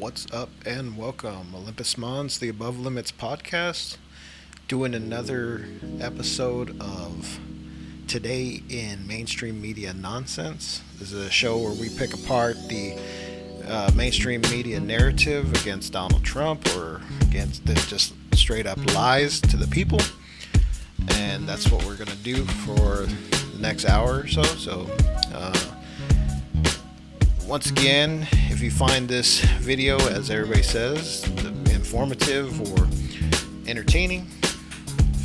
What's up and welcome. Olympus Mons, the Above Limits podcast, doing another episode of Today in Mainstream Media Nonsense. This is a show where we pick apart the mainstream media narrative against Donald Trump or against the just straight up lies to the people. And that's what we're going to do for the next hour or so. Once again, if you find this video, as everybody says, informative or entertaining,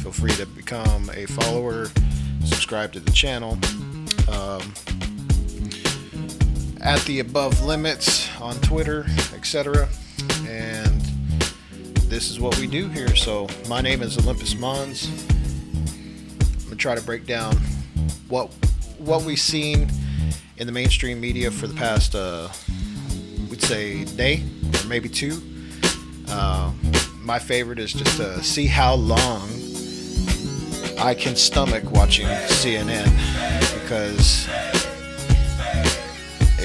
feel free to become a follower, subscribe to the channel. At the Above Limits on Twitter, etc. And this is what we do here. So my name is Olympus Mons. I'm going to try to break down what we've seen in the mainstream media for the past, we'd say, day or maybe two. My favorite is just to see how long I can stomach watching CNN, because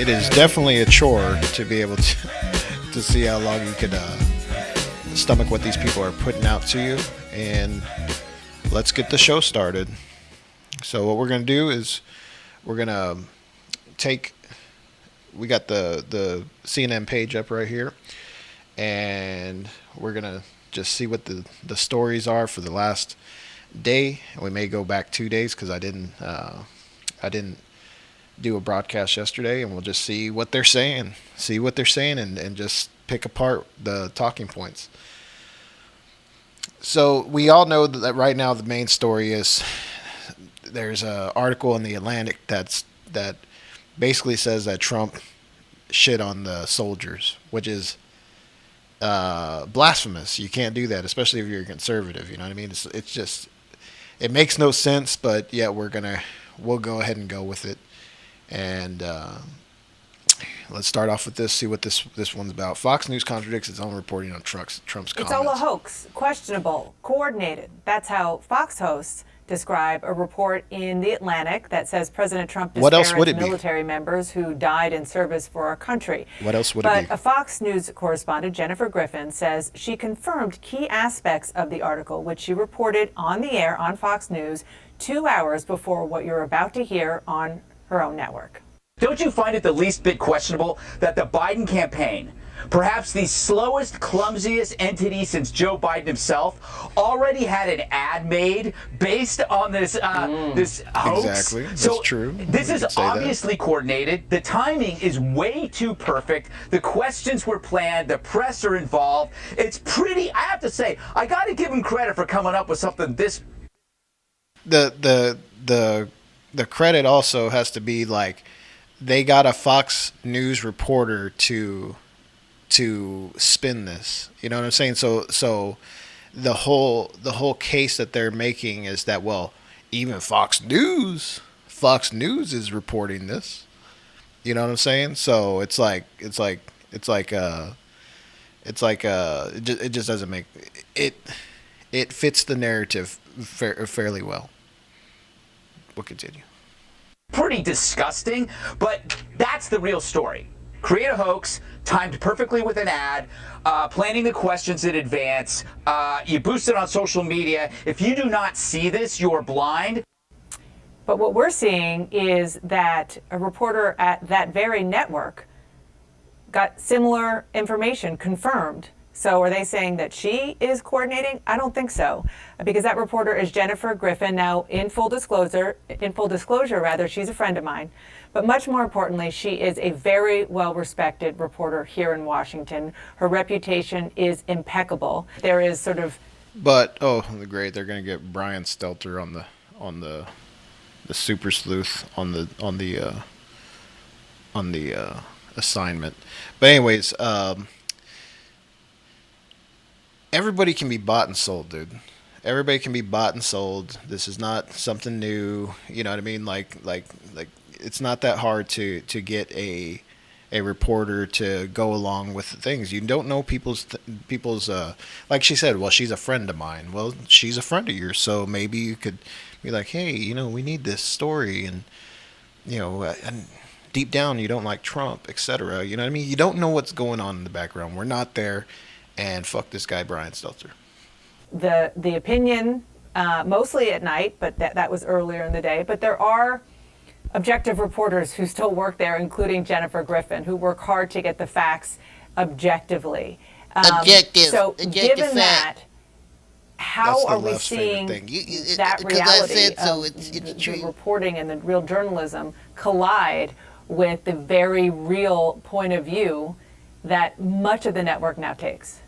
it is definitely a chore to be able to see how long you could stomach what these people are putting out to you. And let's get the show started. So what we're going to do is we're going to we got the CNN page up right here, and we're gonna just see what the stories are for the last day. We may go back 2 days because I didn't do a broadcast yesterday, and we'll just see what they're saying and just pick apart the talking points. So we all know that right now the main story is there's an article in the Atlantic that basically says that Trump shit on the soldiers, which is blasphemous. You can't do that, especially if you're a conservative. You know what I mean? It's just, it makes no sense. But yeah, we'll go ahead and go with it. And let's start off with this. See what this one's about. Fox News contradicts its own reporting on Trump's comments. It's all a hoax, questionable, coordinated. That's how Fox hosts describe a report in The Atlantic that says President Trump disparaged military members who died in service for our country. What else would it be? But a Fox News correspondent, Jennifer Griffin, says she confirmed key aspects of the article, which she reported on the air on Fox News 2 hours before what you're about to hear on her own network. Don't you find it the least bit questionable that the Biden campaign, perhaps the slowest, clumsiest entity since Joe Biden himself, already had an ad made based on this this hoax? Exactly. That's true. This is obviously coordinated. The timing is way too perfect. The questions were planned. The press are involved. It's pretty. I have to say, I got to give him credit for coming up with something this. The credit also has to be like, they got a Fox News reporter to spin this. You know what I'm saying? So the whole case that they're making is that, well, even Fox News is reporting this. You know what I'm saying? So it just doesn't make it. It fits the narrative fairly well. We'll continue. Pretty disgusting, but that's the real story. Create a hoax, timed perfectly with an ad, planning the questions in advance. You boost it on social media. If you do not see this, you're blind. But what we're seeing is that a reporter at that very network got similar information confirmed. So are they saying that she is coordinating? I don't think so, because that reporter is Jennifer Griffin. Now, in full disclosure, she's a friend of mine. But much more importantly, she is a very well-respected reporter here in Washington. Her reputation is impeccable. There is sort of. But great! They're going to get Brian Stelter on the super sleuth on the assignment. But anyways. Everybody can be bought and sold, dude. Everybody can be bought and sold. This is not something new. You know what I mean? Like it's not that hard to get a reporter to go along with the things. You don't know people's like she said, well, she's a friend of mine. Well, she's a friend of yours, so maybe you could be like, hey, we need this story, and and deep down you don't like Trump, etc. You know what I mean? You don't know what's going on in the background. We're not there, and fuck this guy Brian Stelter. The opinion, mostly at night, but that was earlier in the day. But there are objective reporters who still work there, including Jennifer Griffin, who work hard to get the facts objectively. Objective. So Objective given that, how are we left's favorite seeing thing. that 'Cause I reality said so, of it's the true. reporting and the real journalism collide with the very real point of view that much of the network now takes?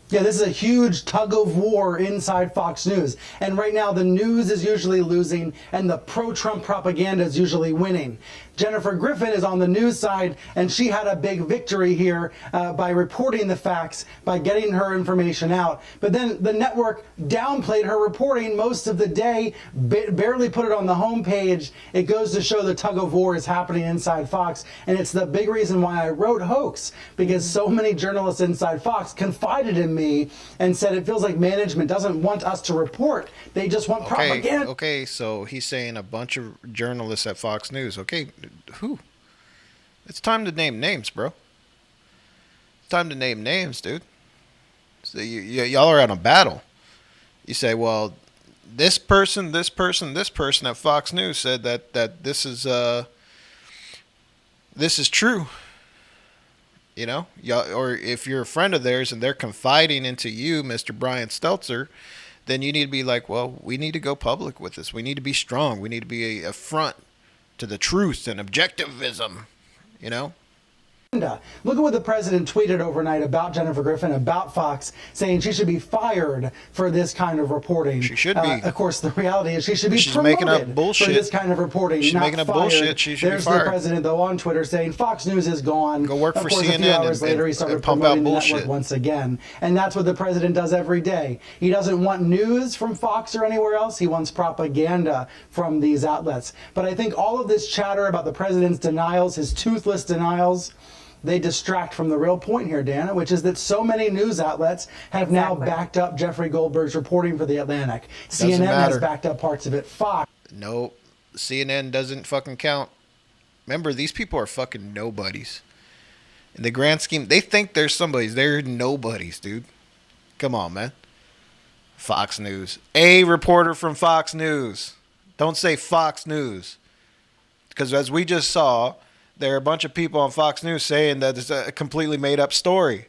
Yeah, this is a huge tug of war inside Fox News. And right now, the news is usually losing and the pro-Trump propaganda is usually winning. Jennifer Griffin is on the news side, and she had a big victory here by reporting the facts, by getting her information out. But then the network downplayed her reporting most of the day, barely put it on the homepage. It goes to show the tug of war is happening inside Fox, and it's the big reason why I wrote Hoax, because so many journalists inside Fox confided in me and said it feels like management doesn't want us to report. They just want propaganda. Okay, so he's saying a bunch of journalists at Fox News. Okay, who? It's time to name names, bro. It's time to name names, dude. So y'all are on a battle. You say, well, this person at Fox News said that this is true. You know, or if you're a friend of theirs and they're confiding into you, Mr. Brian Stelter, then you need to be like, well, we need to go public with this. We need to be strong. We need to be a front to the truth and objectivism, you know? Look at what the president tweeted overnight about Jennifer Griffin, about Fox, saying she should be fired for this kind of reporting. She should be. Of course, the reality is she should be She's promoted making up bullshit. for this kind of reporting. She's not making up fired. bullshit. She should There's be fired. the president, though, on Twitter saying Fox News is gone. Go work of for course, CNN a few hours and- later, he started and pump promoting out the bullshit. network once again. And that's what the president does every day. He doesn't want news from Fox or anywhere else. He wants propaganda from these outlets. But I think all of this chatter about the president's denials, his toothless denials, they distract from the real point here, Dana, which is that so many news outlets have now backed up Jeffrey Goldberg's reporting for The Atlantic. CNN has matter. backed up parts of it. Fox. Nope. CNN doesn't fucking count. Remember, these people are fucking nobodies. In the grand scheme, they think they're somebodies. They're nobodies, dude. Come on, man. Fox News. A reporter from Fox News. Don't say Fox News. Because as we just saw, there are a bunch of people on Fox News saying that it's a completely made up story.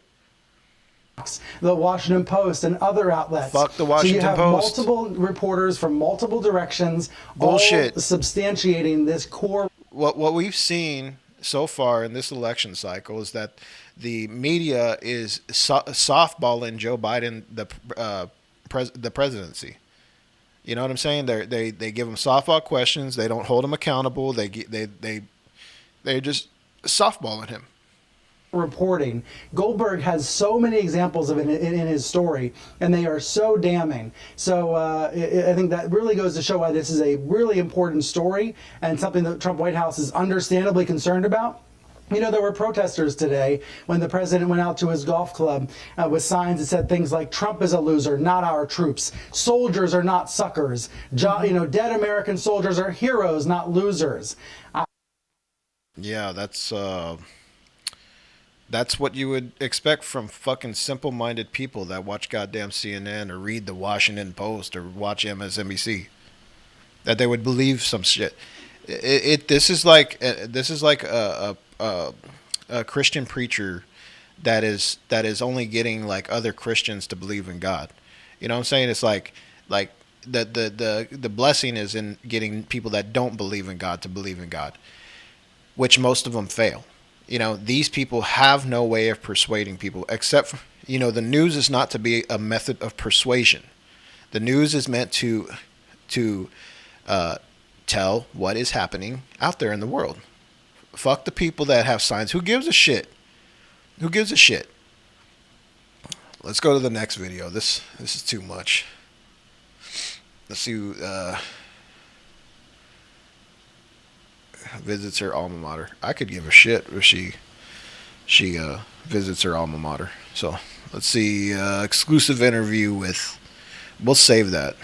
The Washington Post and other outlets. Fuck the Washington so you have Post. multiple reporters from multiple directions, Bullshit. all substantiating this core. What we've seen so far in this election cycle is that the media is softballing Joe Biden the presidency. You know what I'm saying? They give him softball questions. They don't hold him accountable. They're just softballing him. Reporting. Goldberg has so many examples of it in his story, and they are so damning. So I think that really goes to show why this is a really important story and something that Trump White House is understandably concerned about. You know, there were protesters today when the president went out to his golf club with signs that said things like, Trump is a loser, not our troops. Soldiers are not suckers. Dead American soldiers are heroes, not losers. Yeah, that's what you would expect from fucking simple-minded people that watch goddamn CNN or read the Washington Post or watch MSNBC. That they would believe some shit. This is like a Christian preacher that is only getting like other Christians to believe in God. You know what I'm saying? It's like the blessing is in getting people that don't believe in God to believe in God, which most of them fail. You know, these people have no way of persuading people except for, the news is not to be a method of persuasion. The news is meant to tell what is happening out there in the world. Fuck the people that have signs. Who gives a shit? Who gives a shit? Let's go to the next video. This is too much. Let's see who visits her alma mater. I could give a shit if she visits her alma mater. So let's see, exclusive interview with. We'll save that.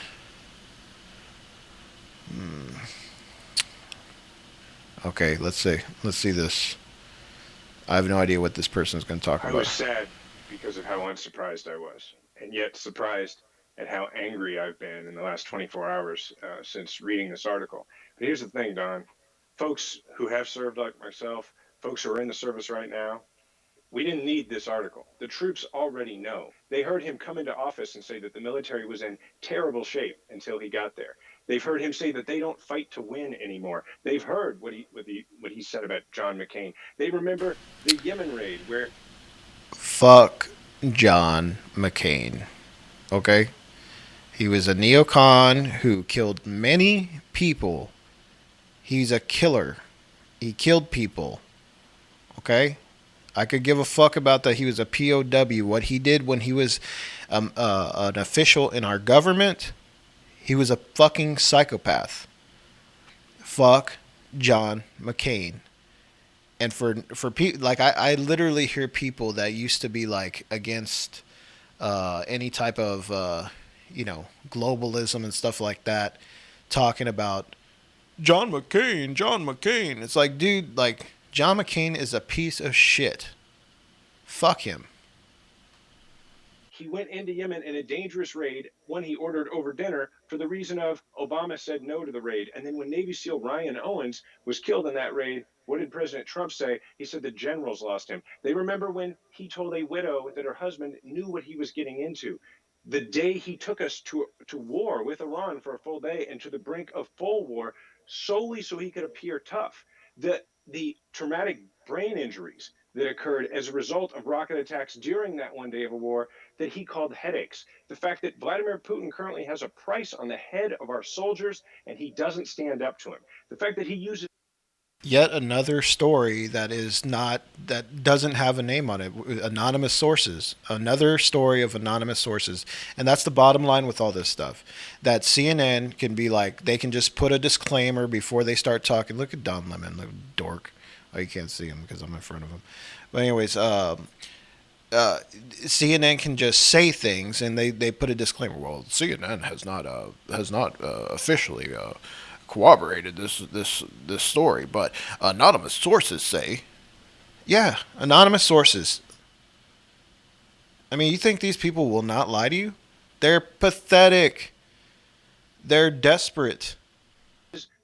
Okay, let's see. Let's see this. I have no idea what this person is going to talk I about. was sad because of how unsurprised I was, and yet surprised at how angry I've been in the last 24 hours since reading this article. But here's the thing, Don. Folks who have served like myself, folks who are in the service right now, we didn't need this article. The troops already know. They heard him come into office and say that the military was in terrible shape until he got there. They've heard him say that they don't fight to win anymore. They've heard what he said about John McCain. They remember the Yemen raid where Fuck John McCain. Okay? He was a neocon who killed many people. He's a killer. He killed people. Okay? I could give a fuck about that. He was a POW. What he did when he was an official in our government, he was a fucking psychopath. Fuck John McCain. And for people like I literally hear people that used to be like against any type of globalism and stuff like that, talking about John McCain, John McCain. It's like, dude, like John McCain is a piece of shit. Fuck him. he went into Yemen in a dangerous raid, one he ordered over dinner for the reason of Obama said no to the raid. And then when Navy SEAL Ryan Owens was killed in that raid, what did President Trump say? He said the generals lost him. They remember when he told a widow that her husband knew what he was getting into. The day he took us to war with Iran for a full day and to the brink of full war solely so he could appear tough. The traumatic brain injuries that occurred as a result of rocket attacks during that one day of a war that he called headaches. The fact that Vladimir Putin currently has a price on the head of our soldiers and he doesn't stand up to him. The fact that he uses Yet another story that doesn't have a name on it. Anonymous sources. Another story of anonymous sources. And that's the bottom line with all this stuff. That CNN can be like, they can just put a disclaimer before they start talking. Look at Don Lemon, the dork. Oh, you can't see him because I'm in front of him. But anyways, CNN can just say things and they put a disclaimer. Well, CNN has not officially corroborated this story, but anonymous sources say, yeah, anonymous sources. I mean, you think these people will not lie to you? They're pathetic. They're desperate.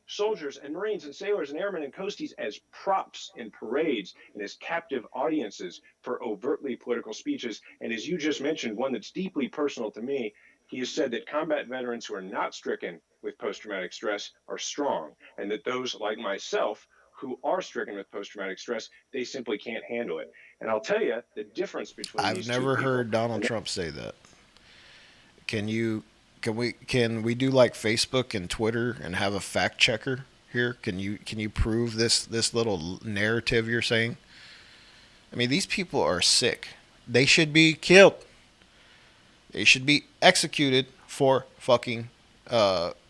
soldiers and Marines and sailors and airmen and coasties as props in parades and as captive audiences for overtly political speeches. And as you just mentioned, one that's deeply personal to me, he has said that combat veterans who are not stricken with post traumatic stress are strong, and that those like myself who are stricken with post traumatic stress, they simply can't handle it. And I'll tell you the difference between I've these two never people. heard Donald Trump say that. Can we do like Facebook and Twitter and have a fact checker here? Can you prove this little narrative you're saying? I mean, these people are sick. They should be killed. They should be executed for fucking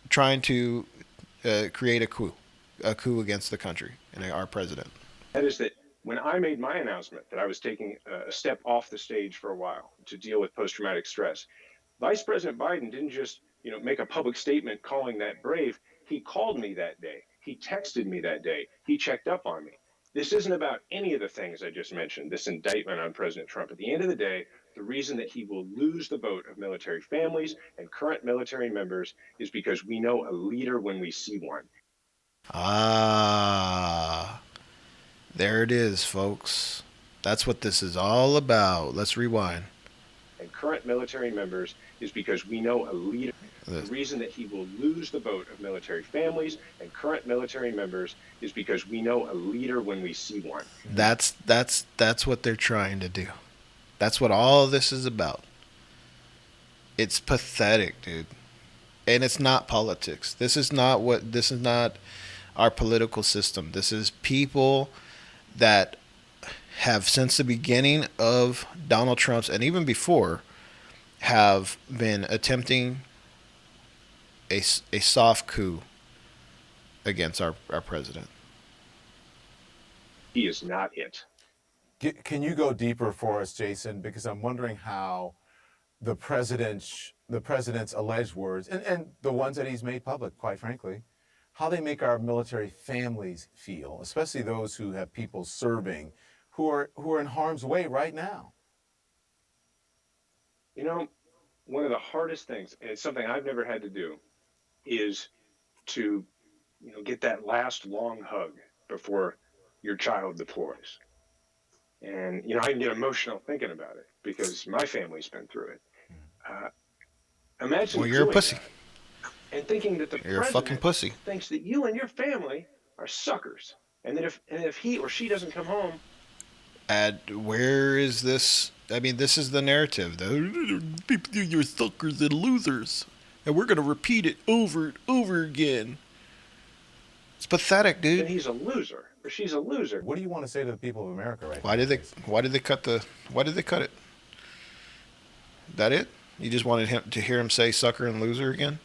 trying to create a coup against the country and our president. That is that when I made my announcement that I was taking a step off the stage for a while to deal with post traumatic stress, Vice President Biden didn't just, make a public statement calling that brave. He called me that day. He texted me that day. He checked up on me. This isn't about any of the things I just mentioned, this indictment on President Trump. At the end of the day, the reason that he will lose the vote of military families and current military members is because we know a leader when we see one. Ah, there it is, folks. That's what this is all about. Let's rewind. And current military members is because we know a leader. The reason that he will lose the vote of military families and current military members is because we know a leader when we see one. That's what they're trying to do. That's what all of this is about. It's pathetic, dude. And it's not politics. This is not our political system. This is people that have since the beginning of Donald Trump's and even before have been attempting a soft coup against our president. He is not it. Can you go deeper for us, Jason? Because I'm wondering how the president's alleged words and the ones that he's made public, quite frankly, how they make our military families feel, especially those who have people serving who are in harm's way right now. You know, one of the hardest things, and it's something I've never had to do, is to, get that last long hug before your child deploys. And, I can get emotional thinking about it because my family's been through it. Uh, Well, Imagine you're a doing pussy. that and thinking that the You're a fucking president pussy. thinks that you and your family are suckers, and that if he or she doesn't come home, And where is this? I mean, this is the narrative. You're suckers and losers. And we're going to repeat it over and over again. It's pathetic, then dude. he's a loser or she's a loser. What do you want to say to the people of America right Why now, did they Jason? why did they cut the why did they cut it? That it? You just wanted him to hear him say sucker and loser again?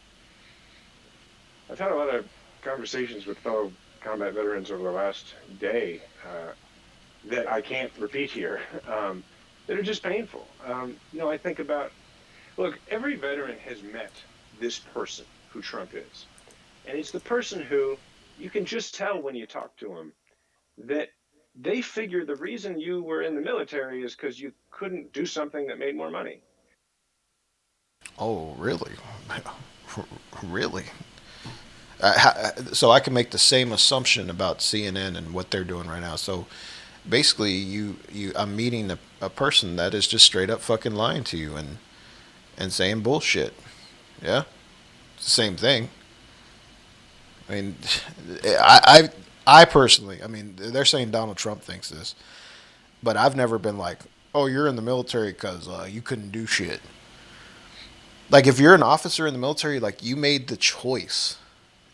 I've had a lot of conversations with fellow combat veterans over the last day that I can't repeat here, that are just painful. I think about, look, every veteran has met this person who Trump is. And it's the person who you can just tell when you talk to him that they figure the reason you were in the military is because you couldn't do something that made more money. Oh, really? Really? So I can make the same assumption about CNN and what they're doing right now. So basically, I'm meeting a person that is just straight up fucking lying to you and saying bullshit. Yeah, it's the same thing. I mean, I personally, I mean, they're saying Donald Trump thinks this, but I've never been like, oh, you're in the military because you couldn't do shit. Like, if you're an officer in the military, like, you made the choice.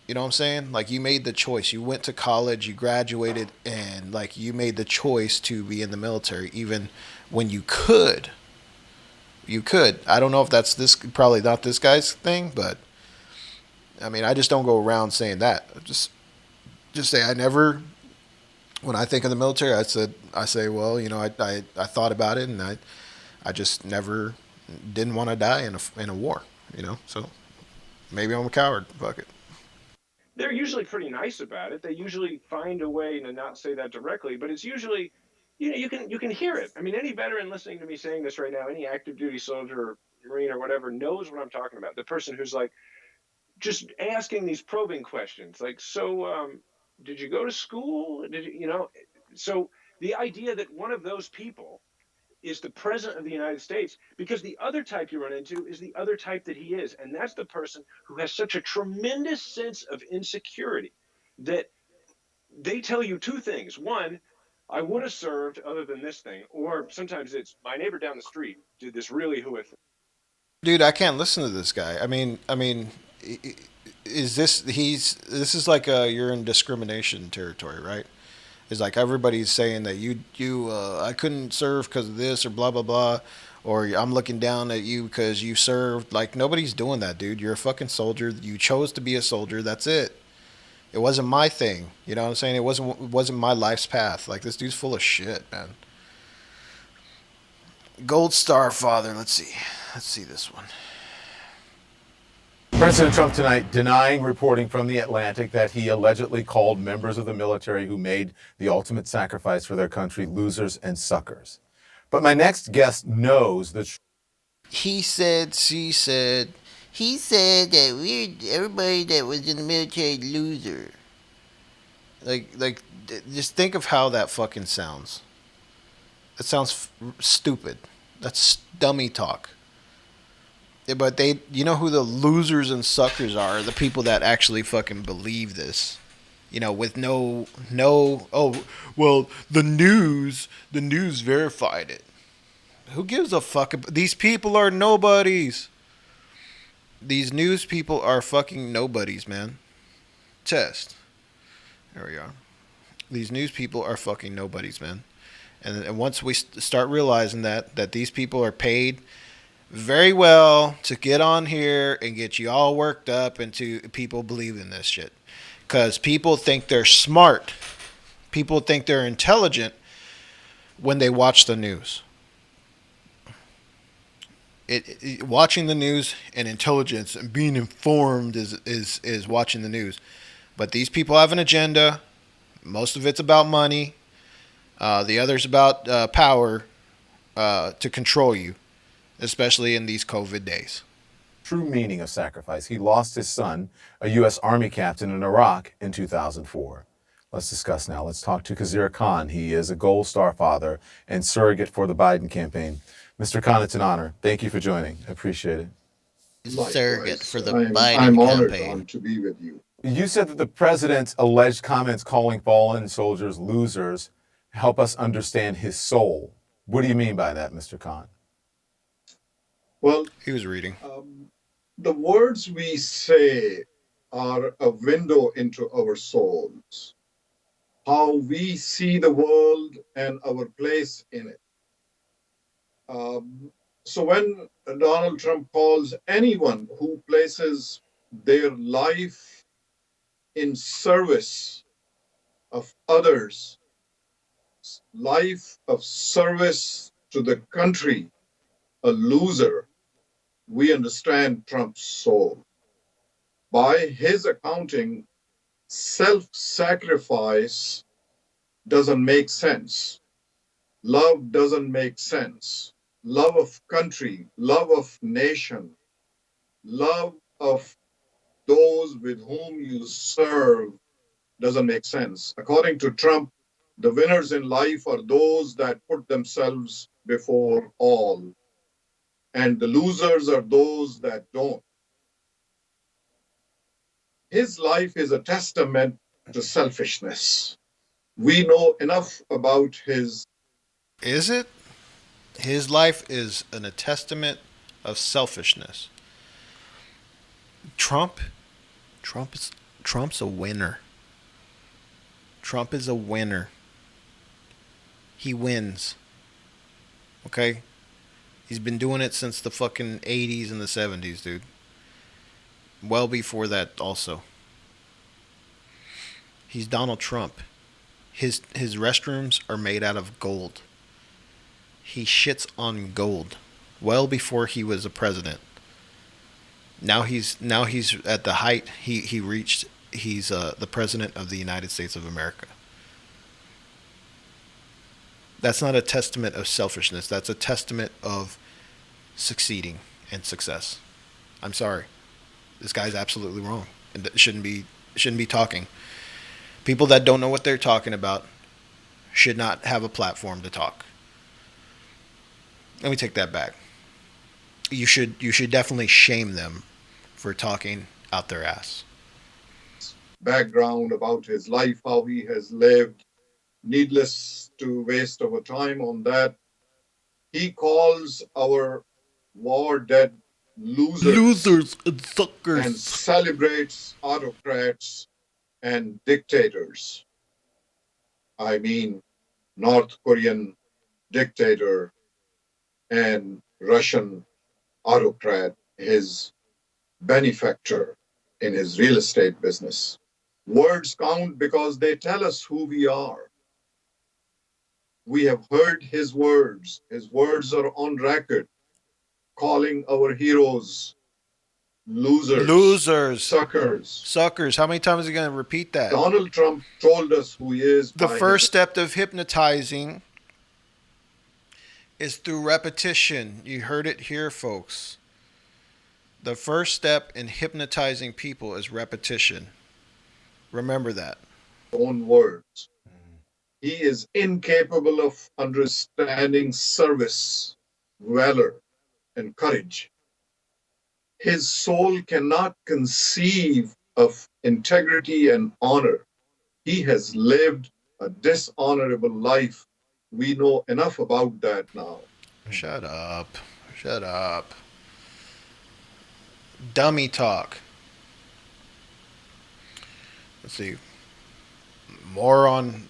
You know what I'm saying? Like, you made the choice. You went to college, you graduated, and, like, you made the choice to be in the military, even when you could. You could. I don't know if that's probably not this guy's thing, but, I mean, I just don't go around saying that. Just say I never, when I think of the military, I say, well, I thought about it, and I just never didn't want to die in a war, so maybe I'm a coward. Fuck it. They're usually pretty nice about it. They usually find a way to not say that directly, but it's usually, you can hear it. I mean, any veteran listening to me saying this right now, any active duty soldier or Marine or whatever knows what I'm talking about. The person who's like just asking these probing questions, like, so did you go to school? Did you? So the idea that one of those people is the president of the United States, because the other type you run into is the other type that he is. And that's the person who has such a tremendous sense of insecurity that they tell you two things. One, I would have served other than this thing. Or sometimes it's my neighbor down the street did this really hooey thing. Dude, I can't listen to this guy. I mean, is this is like you're in discrimination territory, right? It's like everybody's saying that I couldn't serve because of this or blah blah blah, or I'm looking down at you because you served. Like, nobody's doing that, dude. You're a fucking soldier. You chose to be a soldier. That's it. It wasn't my thing. You know what I'm saying? It wasn't my life's path. Like, this dude's full of shit, man. Gold Star Father. Let's see. Let's see this one. President Trump tonight denying reporting from The Atlantic that he allegedly called members of the military who made the ultimate sacrifice for their country losers and suckers. But my next guest knows the truth. He said, she said, he said that everybody that was in the military loser. Just think of how that fucking sounds. It sounds stupid. That's dummy talk. But you know who the losers and suckers are? The people that actually fucking believe this. With no, oh, well, the news verified it. Who gives a fuck? These people are nobodies. These news people are fucking nobodies, man. Test. There we are. These news people are fucking nobodies, man. And once we start realizing that these people are paid very well to get on here and get you all worked up into people believing this shit. Because people think they're smart. People think they're intelligent when they watch the news. Watching the news and intelligence and being informed is watching the news. But these people have an agenda. Most of it's about money. The other's about power to control you, especially in these COVID days. True meaning of sacrifice. He lost his son, a U.S. Army captain in Iraq in 2004. Let's discuss now. Let's talk to Khizr Khan. He is a Gold Star father and surrogate for the Biden campaign. Mr. Khan, it's an honor. Thank you for joining. I appreciate it. Surrogate for the I'm Biden honored campaign. to be with you. You said that the president's alleged comments calling fallen soldiers losers help us understand his soul. What do you mean by that, Mr. Khan? Well, He was reading. the words we say are a window into our souls, how we see the world and our place in it. So when Donald Trump calls anyone who places their life in service of others, life of service to the country, a loser, we understand Trump's soul. By his accounting, self-sacrifice doesn't make sense. Love doesn't make sense. Love of country, love of nation, love of those with whom you serve doesn't make sense. According to Trump, the winners in life are those that put themselves before all, and the losers are those that don't. His life is a testament to selfishness. We know enough about his. Is it? His life is a testament of selfishness. Trump's a winner. Trump is a winner. He wins. Okay? He's been doing it since the fucking 80s and the 70s, dude. Well before that also. He's Donald Trump. His restrooms are made out of gold. He shits on gold. Well before he was a president. Now he's at the height he's the president of the United States of America. That's not a testament of selfishness. That's a testament of succeeding and success. I'm sorry. This guy's absolutely wrong and shouldn't be talking. People that don't know what they're talking about should not have a platform to talk. Let me take that back. You should definitely shame them for talking out their ass. Background about his life, how he has lived. Needless to waste our time on that. He calls our war dead losers and suckers. And celebrates autocrats and dictators. I mean, North Korean dictator and Russian autocrat, his benefactor in his real estate business. Words count because they tell us who we are. We have heard his words. His words are on record, calling our heroes losers, suckers. How many times are you going to repeat that? Donald Trump told us who he is. The first step of hypnotizing is through repetition. You heard it here, folks. The first step in hypnotizing people is repetition. Remember that. Own words. He is incapable of understanding service, valor, and courage. His soul cannot conceive of integrity and honor. He has lived a dishonorable life. We know enough about that now. Shut up. Dummy talk. Let's see. More on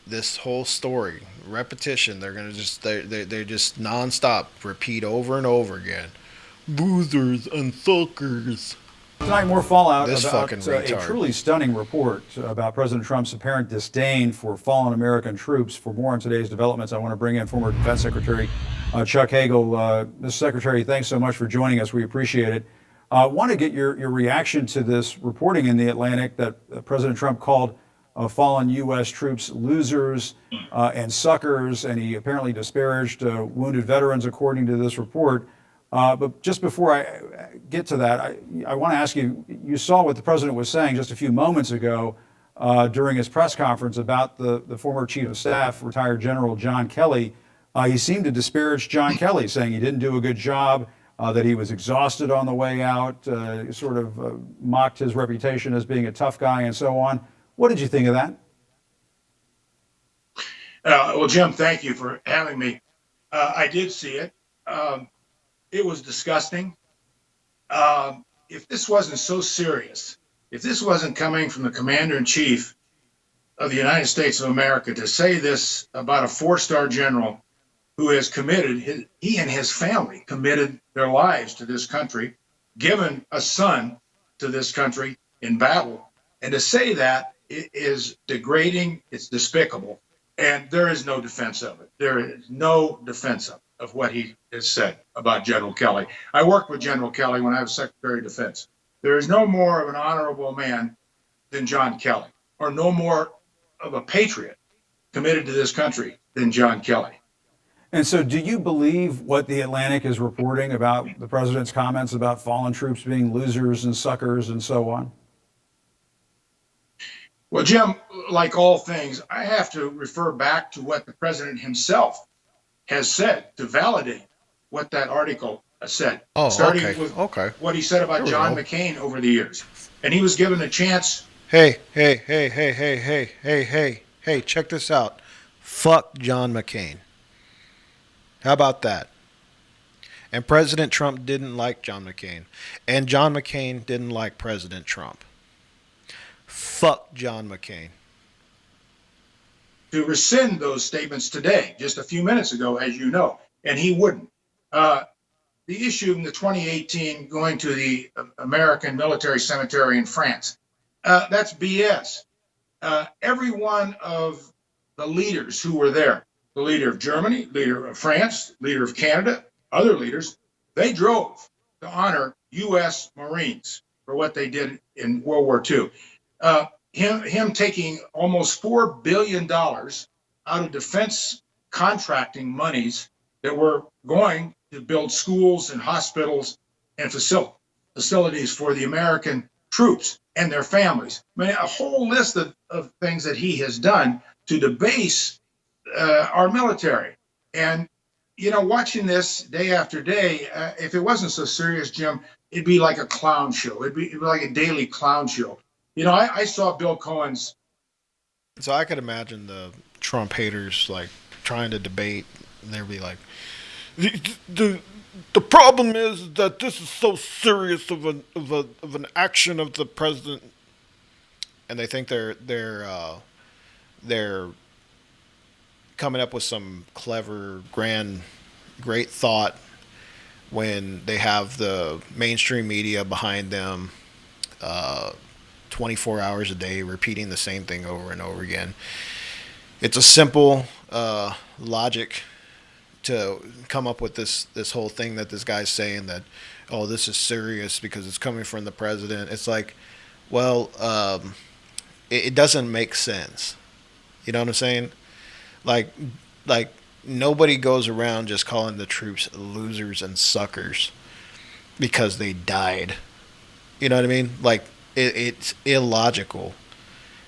this whole story. Repetition. They're gonna just they're just nonstop repeat over and over again. Boozers and suckers. Tonight, more fallout This about fucking a retard. truly stunning report about President Trump's apparent disdain for fallen American troops. For more on today's developments, I want to bring in former Defense Secretary Chuck Hagel. Mr. Secretary, thanks so much for joining us. We appreciate it. I want to get your reaction to this reporting in The Atlantic that President Trump called fallen U.S. troops losers and suckers, and he apparently disparaged wounded veterans, according to this report. But just before I get to that, I want to ask you, you saw what the president was saying just a few moments ago during his press conference about the former chief of staff, retired General John Kelly. He seemed to disparage John Kelly, saying he didn't do a good job, that he was exhausted on the way out, sort of mocked his reputation as being a tough guy and so on. What did you think of that? Well, Jim, thank you for having me. I did see it. It was disgusting. If this wasn't so serious, if this wasn't coming from the commander-in-chief of the United States of America to say this about a four-star general who has committed, he and his family committed their lives to this country, given a son to this country in battle. And to say that it is degrading, it's despicable, and there is no defense of it. There is no defense of what he has said about General Kelly. I worked with General Kelly when I was Secretary of Defense. There is no more of an honorable man than John Kelly, or no more of a patriot committed to this country than John Kelly. And so do you believe what The Atlantic is reporting about the president's comments about fallen troops being losers and suckers and so on? Well, Jim, like all things, I have to refer back to what the president himself has said to validate what that article said. Starting with what he said about John McCain over the years. And he was given a chance. Hey, check this out. Fuck John McCain. How about that? And President Trump didn't like John McCain. And John McCain didn't like President Trump. Fuck John McCain. To rescind those statements today, just a few minutes ago, as you know, and he wouldn't. The issue in the 2018 going to the American military cemetery in France, that's BS. Every one of the leaders who were there, the leader of Germany, leader of France, leader of Canada, other leaders, they drove to honor U.S. Marines for what they did in World War II. Him taking almost $4 billion out of defense contracting monies that were going to build schools and hospitals and facilities for the American troops and their families. I mean, a whole list of things that he has done to debase our military. And, you know, watching this day after day, if it wasn't so serious, Jim, it'd be like a clown show. It'd be like a daily clown show. You know, I saw Bill Cohen's. So I could imagine the Trump haters like trying to debate, and they'd be like, the problem is that this is so serious of an action of the president, and they think they're coming up with some clever, great thought when they have the mainstream media behind them. 24 hours a day repeating the same thing over and over again. It's a simple logic to come up with this whole thing that this guy's saying that, oh, this is serious because it's coming from the president. It's like, well, it doesn't make sense. You know what I'm saying? Like nobody goes around just calling the troops losers and suckers because they died. You know what I mean? Like, it's illogical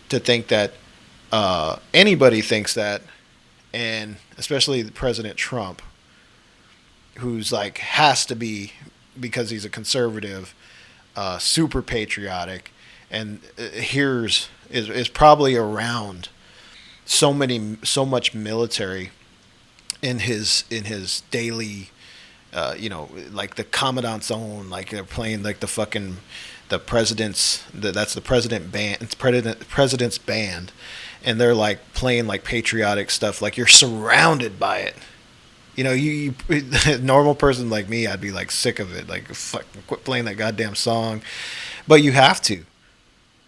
to think that anybody thinks that, and especially President Trump, who's like has to be, because he's a conservative, super patriotic, and is probably around so much military in his daily, like the commandant's own, like they're playing like that's the president's band, and they're like playing like patriotic stuff, like you're surrounded by it. You know, you a normal person like me, I'd be like sick of it, like fucking quit playing that goddamn song, but you have to.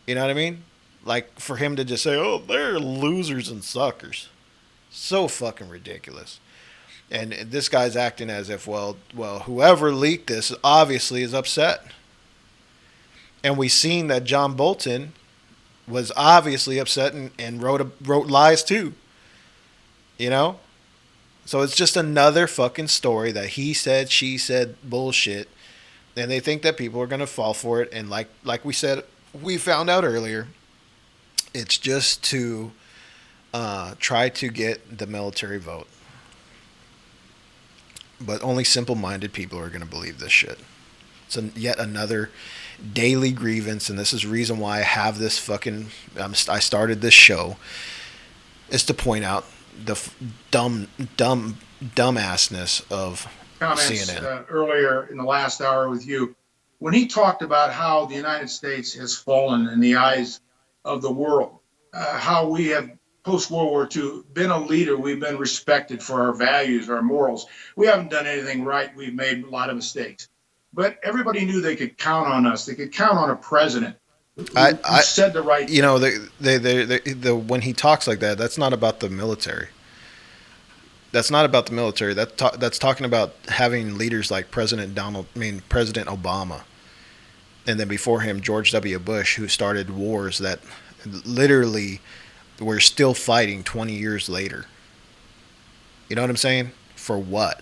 You know what I mean? Like for him to just say, "Oh, they're losers and suckers," so fucking ridiculous. And this guy's acting as if, well, whoever leaked this obviously is upset. And we seen that John Bolton was obviously upset and wrote lies too. You know? So it's just another fucking story that he said, she said bullshit. And they think that people are going to fall for it. And like we said, we found out earlier, it's just to try to get the military vote. But only simple-minded people are going to believe this shit. It's yet another daily grievance, and this is the reason why I have this fucking... I started this show, is to point out the dumbassness of comments CNN. Earlier in the last hour with you, when he talked about how the United States has fallen in the eyes of the world, how we have post-World War II been a leader, we've been respected for our values, our morals. We haven't done anything right. We've made a lot of mistakes. But everybody knew they could count on us. They could count on a president who said the right thing. You know, when he talks like that, that's not about the military. That's not about the military. That's talking about having leaders like President Obama, and then before him, George W. Bush, who started wars that literally we're still fighting 20 years later. You know what I'm saying? For what?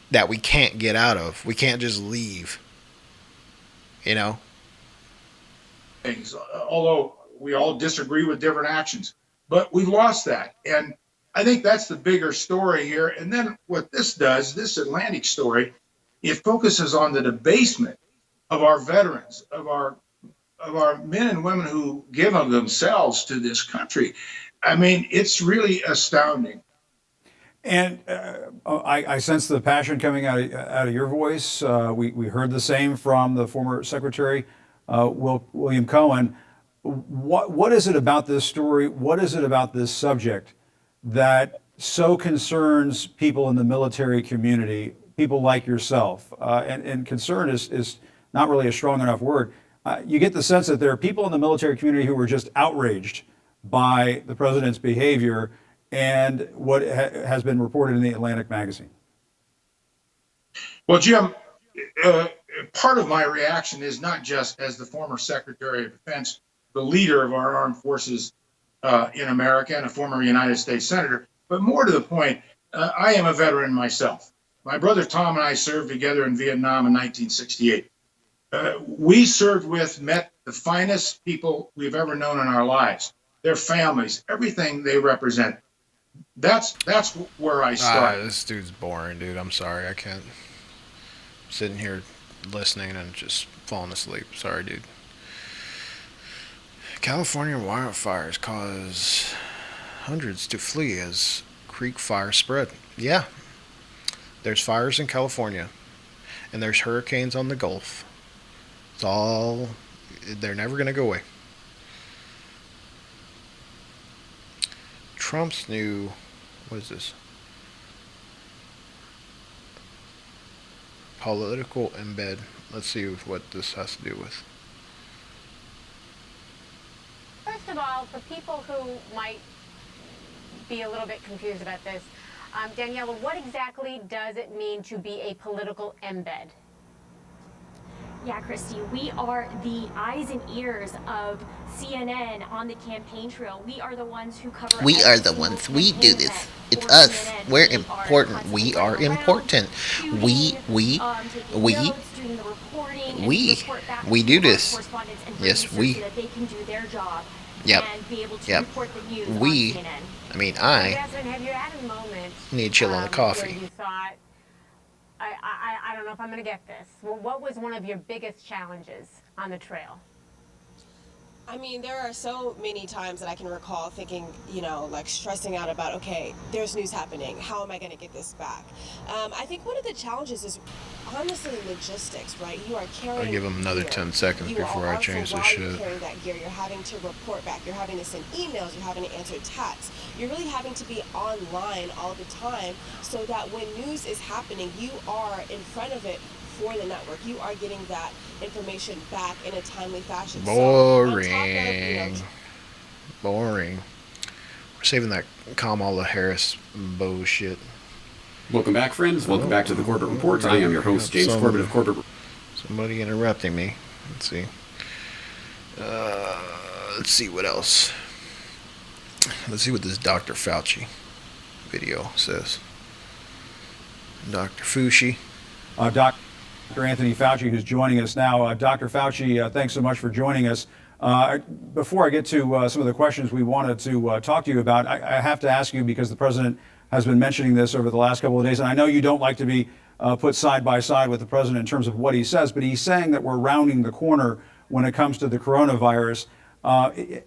That we can't get out of. We can't just leave. You know? Things, although we all disagree with different actions, but we've lost that. And I think that's the bigger story here. And then what this does, this Atlantic story, it focuses on the debasement of our veterans, of our men and women who give of themselves to this country. I mean, it's really astounding. And I sense the passion coming out of your voice. We heard the same from the former Secretary, William Cohen. What is it about this story? What is it about this subject that so concerns people in the military community, people like yourself? And concern is not really a strong enough word. You get the sense that there are people in the military community who were just outraged by the president's behavior and what has been reported in the Atlantic magazine. Well, Jim, part of my reaction is not just as the former Secretary of Defense, the leader of our armed forces in America and a former United States Senator, but more to the point, I am a veteran myself. My brother Tom and I served together in Vietnam in 1968. We met the finest people we've ever known in our lives, their families, everything they represent. That's where I start. This dude's boring, dude. I'm sorry. I can't. I'm sitting here listening and just falling asleep. Sorry, dude. California wildfires cause hundreds to flee as creek fire spread. Yeah. There's fires in California, and there's hurricanes on the Gulf. They're never going to go away. Trump's new, what is this? Political embed. Let's see what this has to do with. First of all, for people who might be a little bit confused about this, Daniela, what exactly does it mean to be a political embed? Yeah, Christy, we are the eyes and ears of CNN on the campaign trail. We are the ones who cover. We are the ones. We do this. It's us. We're important. We are important. We do this. Yes, we. They can do their job. Yep. And be able to Yep. report the news We. on CNN. I mean, I Jasmine, have you had a moment need to chill on the coffee. where you thought, I don't know if I'm going to get this? Well, what was one of your biggest challenges on the trail? I mean, there are so many times that I can recall thinking, like stressing out about, okay, there's news happening. How am I going to get this back? I think one of the challenges is honestly logistics, right? You are carrying. I'll give him another gear. 10 seconds You before I also, change while this you're shit. carrying that gear, you're having to report back. You're having to send emails. You're having to answer texts. You're really having to be online all the time so that when news is happening, you are in front of it for the network. You are getting that information back in a timely fashion. Boring. Boring. We're saving that Kamala Harris bullshit. Welcome back, friends. Welcome back to the Corbett Report. I am your host, James Corbett of Corbett. Somebody interrupting me. Let's see. Let's see what else. Let's see what this Dr. Fauci video says. Dr. Fauci. Dr. Anthony Fauci, who's joining us now. Dr. Fauci, thanks so much for joining us. Before I get to some of the questions we wanted to talk to you about, I have to ask you, because the president has been mentioning this over the last couple of days, and I know you don't like to be put side by side with the president in terms of what he says, but he's saying that we're rounding the corner when it comes to the coronavirus.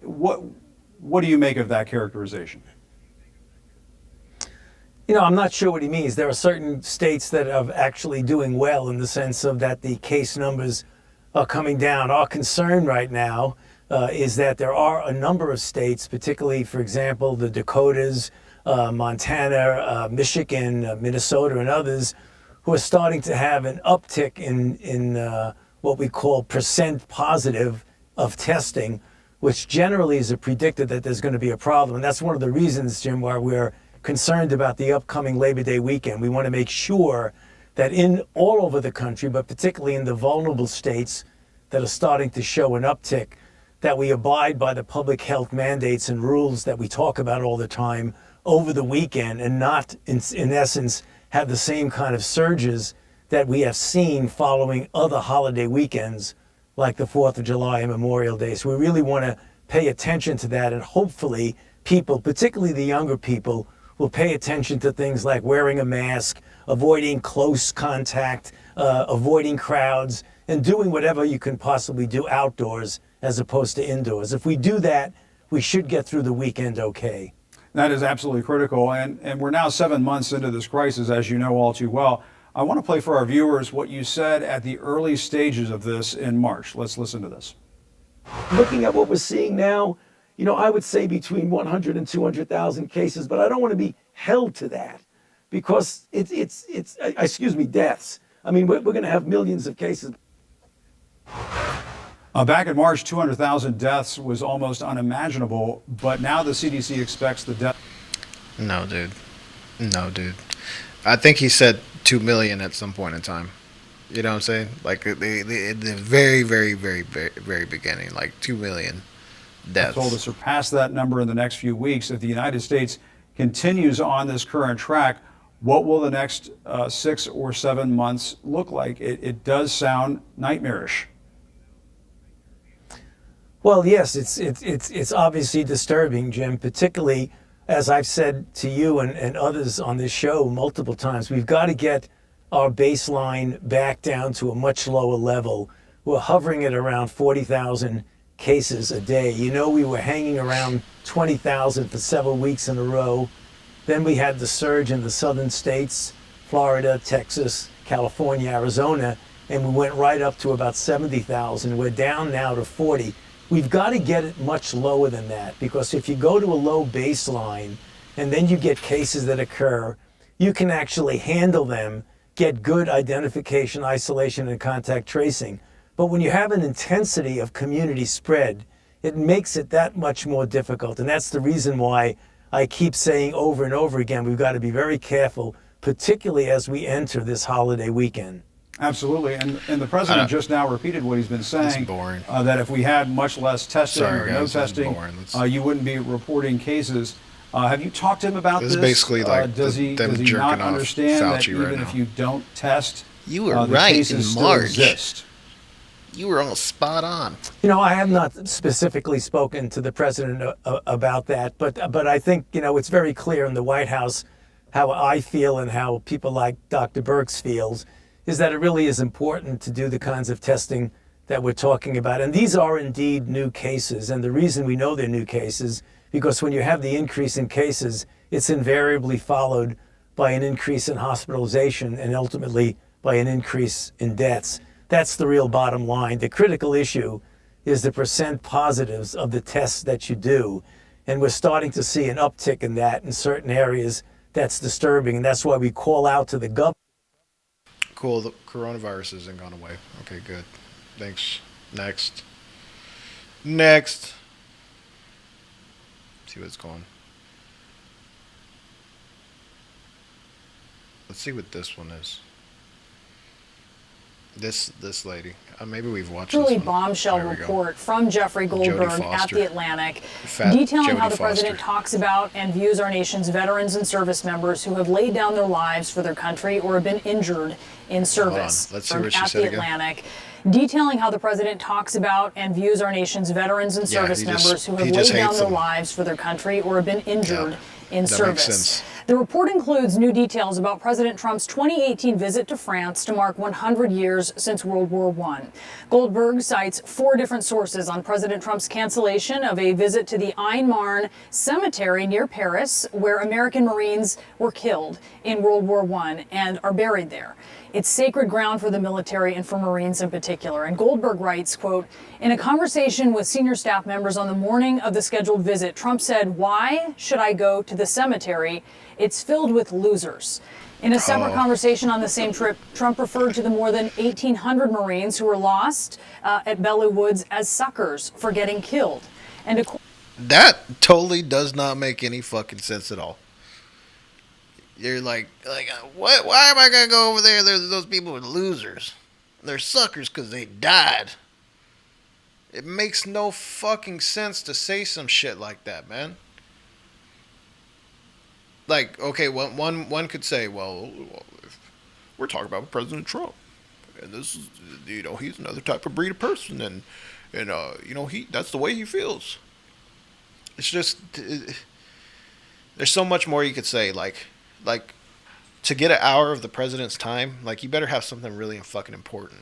What do you make of that characterization? You know, I'm not sure what he means. There are certain states that are actually doing well in the sense of that the case numbers are coming down. Our concern right now is that there are a number of states, particularly, for example, the Dakotas, Montana, Michigan, Minnesota, and others, who are starting to have an uptick in what we call percent positive of testing, which generally is a predictor that there's going to be a problem. And that's one of the reasons, Jim, why we're concerned about the upcoming Labor Day weekend. We want to make sure that in all over the country, but particularly in the vulnerable states that are starting to show an uptick, that we abide by the public health mandates and rules that we talk about all the time over the weekend, and not, in essence, have the same kind of surges that we have seen following other holiday weekends like the 4th of July and Memorial Day. So we really want to pay attention to that, and hopefully people, particularly the younger people, will pay attention to things like wearing a mask, avoiding close contact, avoiding crowds, and doing whatever you can possibly do outdoors as opposed to indoors. If we do that, we should get through the weekend okay. That is absolutely critical. And we're now 7 months into this crisis, as you know all too well. I want to play for our viewers what you said at the early stages of this in March. Let's listen to this. Looking at what we're seeing now, you know, I would say between 100 and 200,000 cases, but I don't want to be held to that because it's deaths. I mean, we're going to have millions of cases. Back in March, 200,000 deaths was almost unimaginable, but now the CDC expects the death. No, dude. No, dude. I think he said 2 million at some point in time. You know what I'm saying? Like the very, very, very, very, very beginning, like 2 million deaths. Told to surpass that number in the next few weeks. If the United States continues on this current track, what will the next 6 or 7 months look like? It does sound nightmarish. Well, yes, it's obviously disturbing, Jim, particularly as I've said to you and others on this show multiple times. We've got to get our baseline back down to a much lower level. We're hovering at around 40,000 cases a day. You know, we were hanging around 20,000 for several weeks in a row. Then we had the surge in the southern states, Florida, Texas, California, Arizona, and we went right up to about 70,000. We're down now to 40. We've got to get it much lower than that, because if you go to a low baseline and then you get cases that occur, you can actually handle them, get good identification, isolation, and contact tracing. But when you have an intensity of community spread, it makes it that much more difficult. And that's the reason why I keep saying over and over again, we've got to be very careful, particularly as we enter this holiday weekend. Absolutely. And the president just now repeated what he's been saying, that if we had much less testing or no testing, you wouldn't be reporting cases. Have you talked to him about this? This is basically like does he not understand that even if you don't test, you were right in March. Exist? You were all spot on. You know, I have not specifically spoken to the president about that, but I think, you know, it's very clear in the White House how I feel and how people like Dr. Birx feels, is that it really is important to do the kinds of testing that we're talking about. And these are indeed new cases. And the reason we know they're new cases, because when you have the increase in cases, it's invariably followed by an increase in hospitalization and ultimately by an increase in deaths. That's the real bottom line. The critical issue is the percent positives of the tests that you do. And we're starting to see an uptick in that in certain areas. That's disturbing. And that's why we call out to the government. Cool, the coronavirus hasn't gone away. Okay, good. Thanks. Next. See what's going. Let's see what this one is. This lady. Maybe we've watched Truly this one. bombshell There we go. report from Jeffrey Goldberg at Foster. The Atlantic, Fat detailing Jodie how the president Foster. talks about and views our nation's veterans and service members who have laid down their lives for their country or have been injured in service. Let's see From what she at said The again. Atlantic, detailing how the president talks about and views our nation's veterans and Yeah, service he just- members who have he laid just down hates their them. lives for their country or have been injured in that makes service. sense. The report includes new details about President Trump's 2018 visit to France to mark 100 years since World War I. Goldberg cites 4 different sources on President Trump's cancellation of a visit to the Ain Marne cemetery near Paris, where American Marines were killed in World War I and are buried there. It's sacred ground for the military and for Marines in particular. And Goldberg writes, quote, in a conversation with senior staff members on the morning of the scheduled visit, Trump said, "Why should I go to the cemetery? It's filled with losers." In a separate conversation on the same trip, Trump referred to the more than 1,800 Marines who were lost at Belleau Woods as suckers for getting killed. And That totally does not make any fucking sense at all. You're like, what? Why am I gonna go over there? Those people are losers. They're suckers because they died. It makes no fucking sense to say some shit like that, man. Like, okay, one could say, well, if we're talking about President Trump, and this is, he's another type of breed of person, and that's the way he feels. It's just, there's so much more you could say, like, to get an hour of the president's time, like, you better have something really fucking important.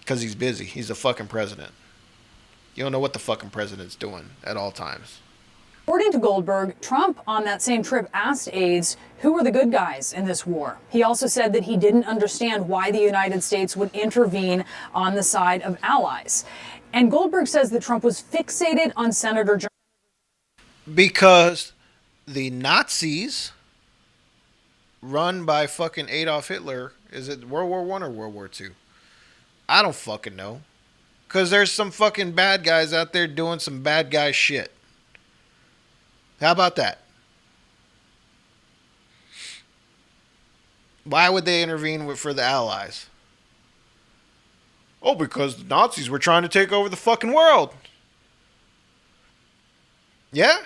Because he's busy. He's the fucking president. You don't know what the fucking president's doing at all times. according to Goldberg, Trump on that same trip asked aides who were the good guys in this war. He also said that he didn't understand why the United States would intervene on the side of allies. And Goldberg says that Trump was fixated on Senator John. Because the Nazis, run by fucking Adolf Hitler, is it World War I or World War II? I don't fucking know. Because there's some fucking bad guys out there doing some bad guy shit. How about that? Why would they intervene for the Allies? Oh, because the Nazis were trying to take over the fucking world. Yeah?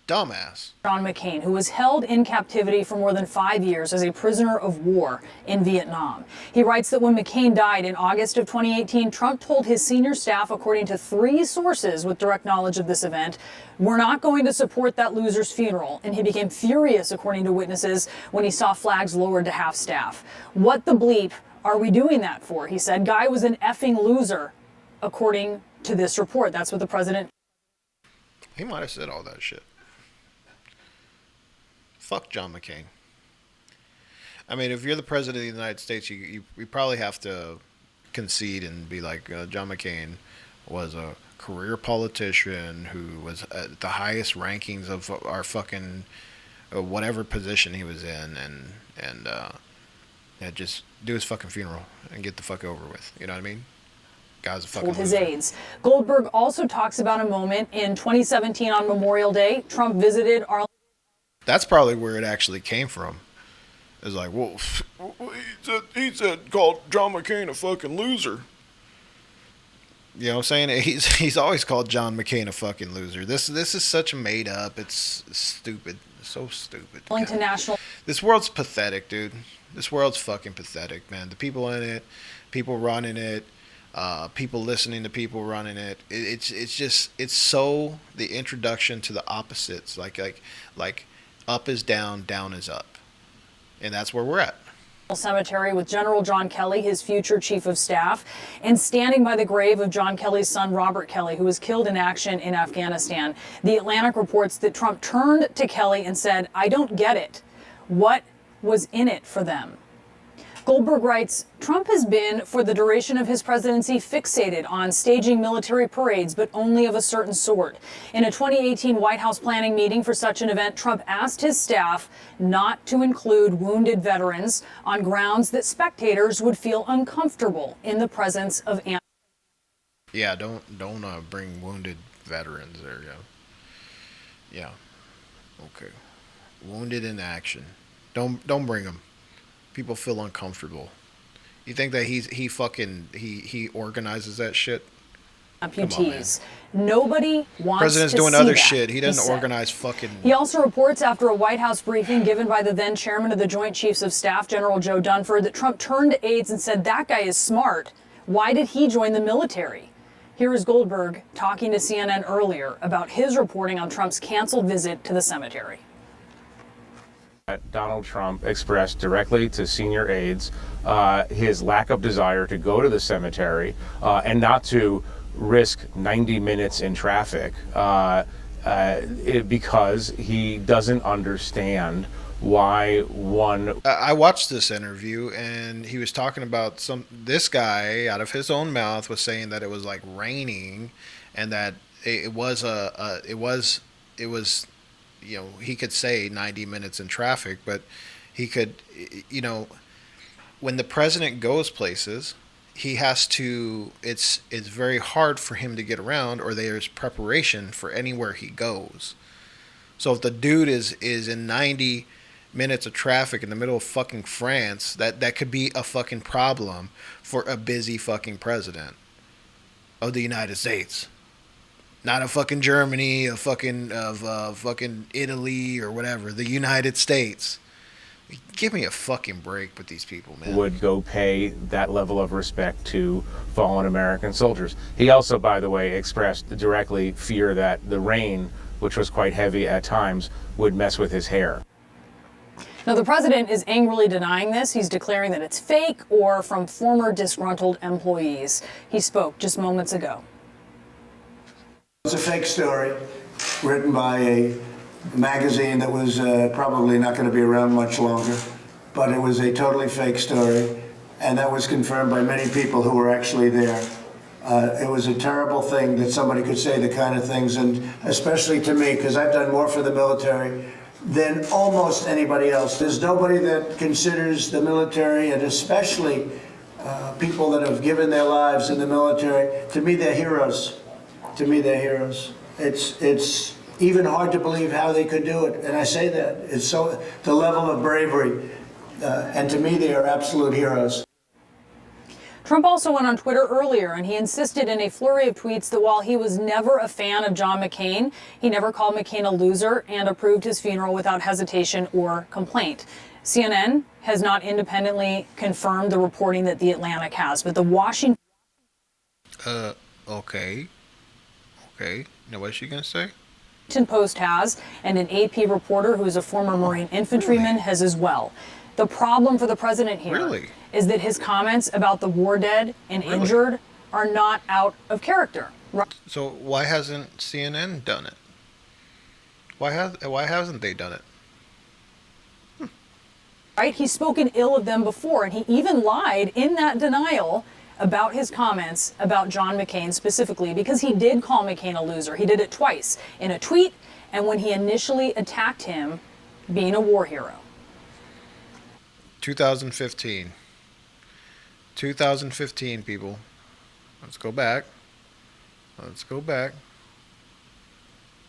Dumbass. John McCain, who was held in captivity for more than 5 years as a prisoner of war in Vietnam. He writes that when McCain died in August of 2018, Trump told his senior staff, according to 3 sources with direct knowledge of this event, "We're not going to support that loser's funeral." And he became furious, according to witnesses, when he saw flags lowered to half staff. "What the bleep are we doing that for?" he said. "Guy was an effing loser," according to this report. That's what the president. He might have said all that shit. Fuck John McCain. I mean, if you're the president of the United States, you probably have to concede and be like, John McCain was a career politician who was at the highest rankings of our fucking whatever position he was in, and just do his fucking funeral and get the fuck over with. You know what I mean? Guy's a fucking Told his loser. aides. Goldberg also talks about a moment in 2017 on Memorial Day. Trump visited Arlington. That's probably where it actually came from. It's like, well, he said called John McCain a fucking loser. You know what I'm saying? He's always called John McCain a fucking loser. This is such made up. It's stupid. It's so stupid. Arlington National. This world's pathetic, dude. This world's fucking pathetic, man. The people in it, people running it, people listening to people running it. It's so the introduction to the opposites. Like up is down, down is up. And that's where we're at. Cemetery with General John Kelly, his future chief of staff, and standing by the grave of John Kelly's son, Robert Kelly, who was killed in action in Afghanistan. The Atlantic reports that Trump turned to Kelly and said, "I don't get it. What was in it for them?" Goldberg writes, Trump has been, for the duration of his presidency, fixated on staging military parades, but only of a certain sort. In a 2018 White House planning meeting for such an event, Trump asked his staff not to include wounded veterans on grounds that spectators would feel uncomfortable in the presence of. Yeah, don't bring wounded veterans there. Yeah. Okay. Wounded in action. Don't bring them. People feel uncomfortable. You think that he organizes that shit? Amputees. Nobody wants President's to doing see other that, shit. He doesn't said. organize fucking. He also reports after a White House briefing given by the then chairman of the Joint Chiefs of Staff, General Joe Dunford, that Trump turned to aides and said, that guy is smart. Why did he join the military? Here is Goldberg talking to CNN earlier about his reporting on Trump's canceled visit to the cemetery. Donald Trump expressed directly to senior aides his lack of desire to go to the cemetery and not to risk 90 minutes in traffic because he doesn't understand why one. I watched this interview and he was talking about this guy out of his own mouth was saying that it was like raining and that it was you know, he could say 90 minutes in traffic, but he could, you know, when the president goes places, he has to, it's very hard for him to get around, or there's preparation for anywhere he goes. So if the dude is in 90 minutes of traffic in the middle of fucking France, that could be a fucking problem for a busy fucking president of the United States. Not a fucking Germany, fucking Italy or whatever. The United States. Give me a fucking break with these people, man. Would go pay that level of respect to fallen American soldiers. He also, by the way, expressed directly fear that the rain, which was quite heavy at times, would mess with his hair. Now, the president is angrily denying this. He's declaring that it's fake or from former disgruntled employees. He spoke just moments ago. It's a fake story written by a magazine that was probably not going to be around much longer, but it was a totally fake story, and that was confirmed by many people who were actually there. It was a terrible thing that somebody could say the kind of things, and especially to me, because I've done more for the military than almost anybody else. There's nobody that considers the military, and especially people that have given their lives in the military, to me, they're heroes. To me, they're heroes. It's even hard to believe how they could do it, and I say that. It's so the level of bravery, and to me, they are absolute heroes. Trump also went on Twitter earlier, and he insisted in a flurry of tweets that while he was never a fan of John McCain, he never called McCain a loser and approved his funeral without hesitation or complaint. CNN has not independently confirmed the reporting that The Atlantic has, but the Washington... Okay. Now what's she gonna say? Post has, and an AP reporter who is a former Marine infantryman has as well. The problem for the president here is that his comments about the war dead and injured are not out of character. So why hasn't CNN done it? Why hasn't they done it? Right? He's spoken ill of them before, and he even lied in that denial about his comments about John McCain specifically, because he did call McCain a loser. He did it twice, in a tweet and when he initially attacked him being a war hero. 2015, people. Let's go back.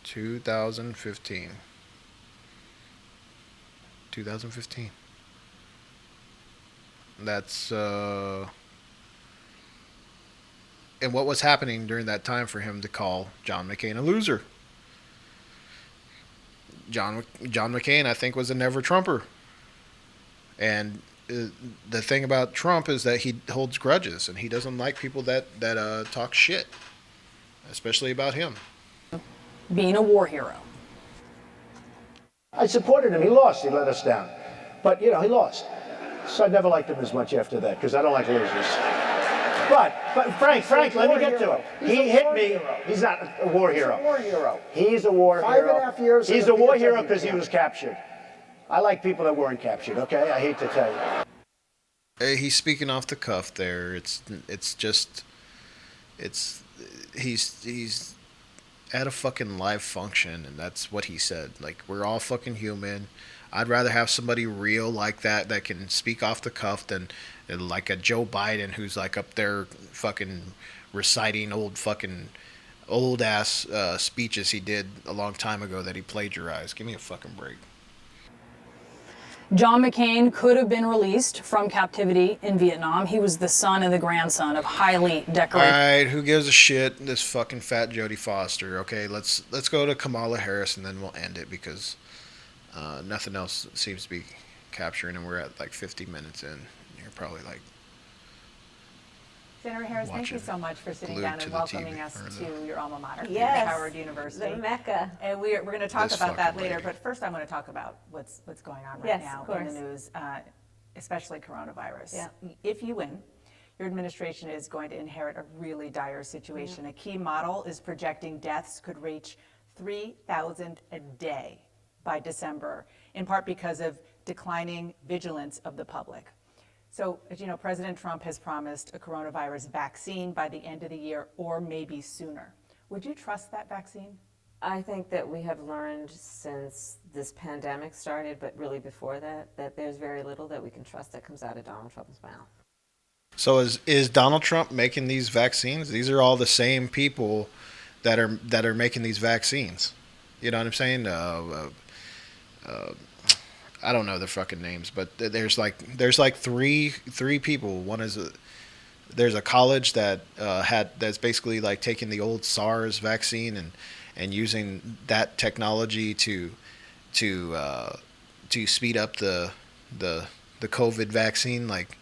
2015. That's and what was happening during that time for him to call John McCain a loser? John McCain, I think, was a never Trumper. And the thing about Trump is that he holds grudges, and he doesn't like people that talk shit, especially about him. Being a war hero. I supported him. He lost. He let us down. But, you know, he lost. So I never liked him as much after that, because I don't like losers. But Frank, let me get to it. He hit me. He's not a war hero. He's a war hero. He's a war hero. 5.5 years. He's a war hero because he was captured. I like people that weren't captured, okay? I hate to tell you. He's speaking off the cuff there. He's at a fucking live function, and that's what he said. Like, we're all fucking human. I'd rather have somebody real like that can speak off the cuff than like a Joe Biden who's like up there fucking reciting old ass speeches he did a long time ago that he plagiarized. Give me a fucking break. John McCain could have been released from captivity in Vietnam. He was the son and the grandson of highly All decorated. right, who gives a shit? This fucking fat Jodie Foster. Okay, let's go to Kamala Harris and then we'll end it because nothing else seems to be capturing, and we're at like 50 minutes in. You're probably like. Senator Harris, thank you so much for sitting down and welcoming us to your alma mater, Yes, Howard University. the Mecca. And we're going to talk This about that fucking later, lady. but first I want to talk about what's going on right Yes, now of in the course. news, especially coronavirus. Yeah. If you win, your administration is going to inherit a really dire situation. A key model is projecting deaths could reach 3,000 a day by December, in part because of declining vigilance of the public. So, as you know, President Trump has promised a coronavirus vaccine by the end of the year or maybe sooner. Would you trust that vaccine? I think that we have learned since this pandemic started, but really before that, that there's very little that we can trust that comes out of Donald Trump's mouth. So is Donald Trump making these vaccines? These are all the same people that are making these vaccines. You know what I'm saying? I don't know their fucking names, but there's like three people. One is there's a college that that's basically like taking the old SARS vaccine and using that technology to speed up the COVID vaccine. Like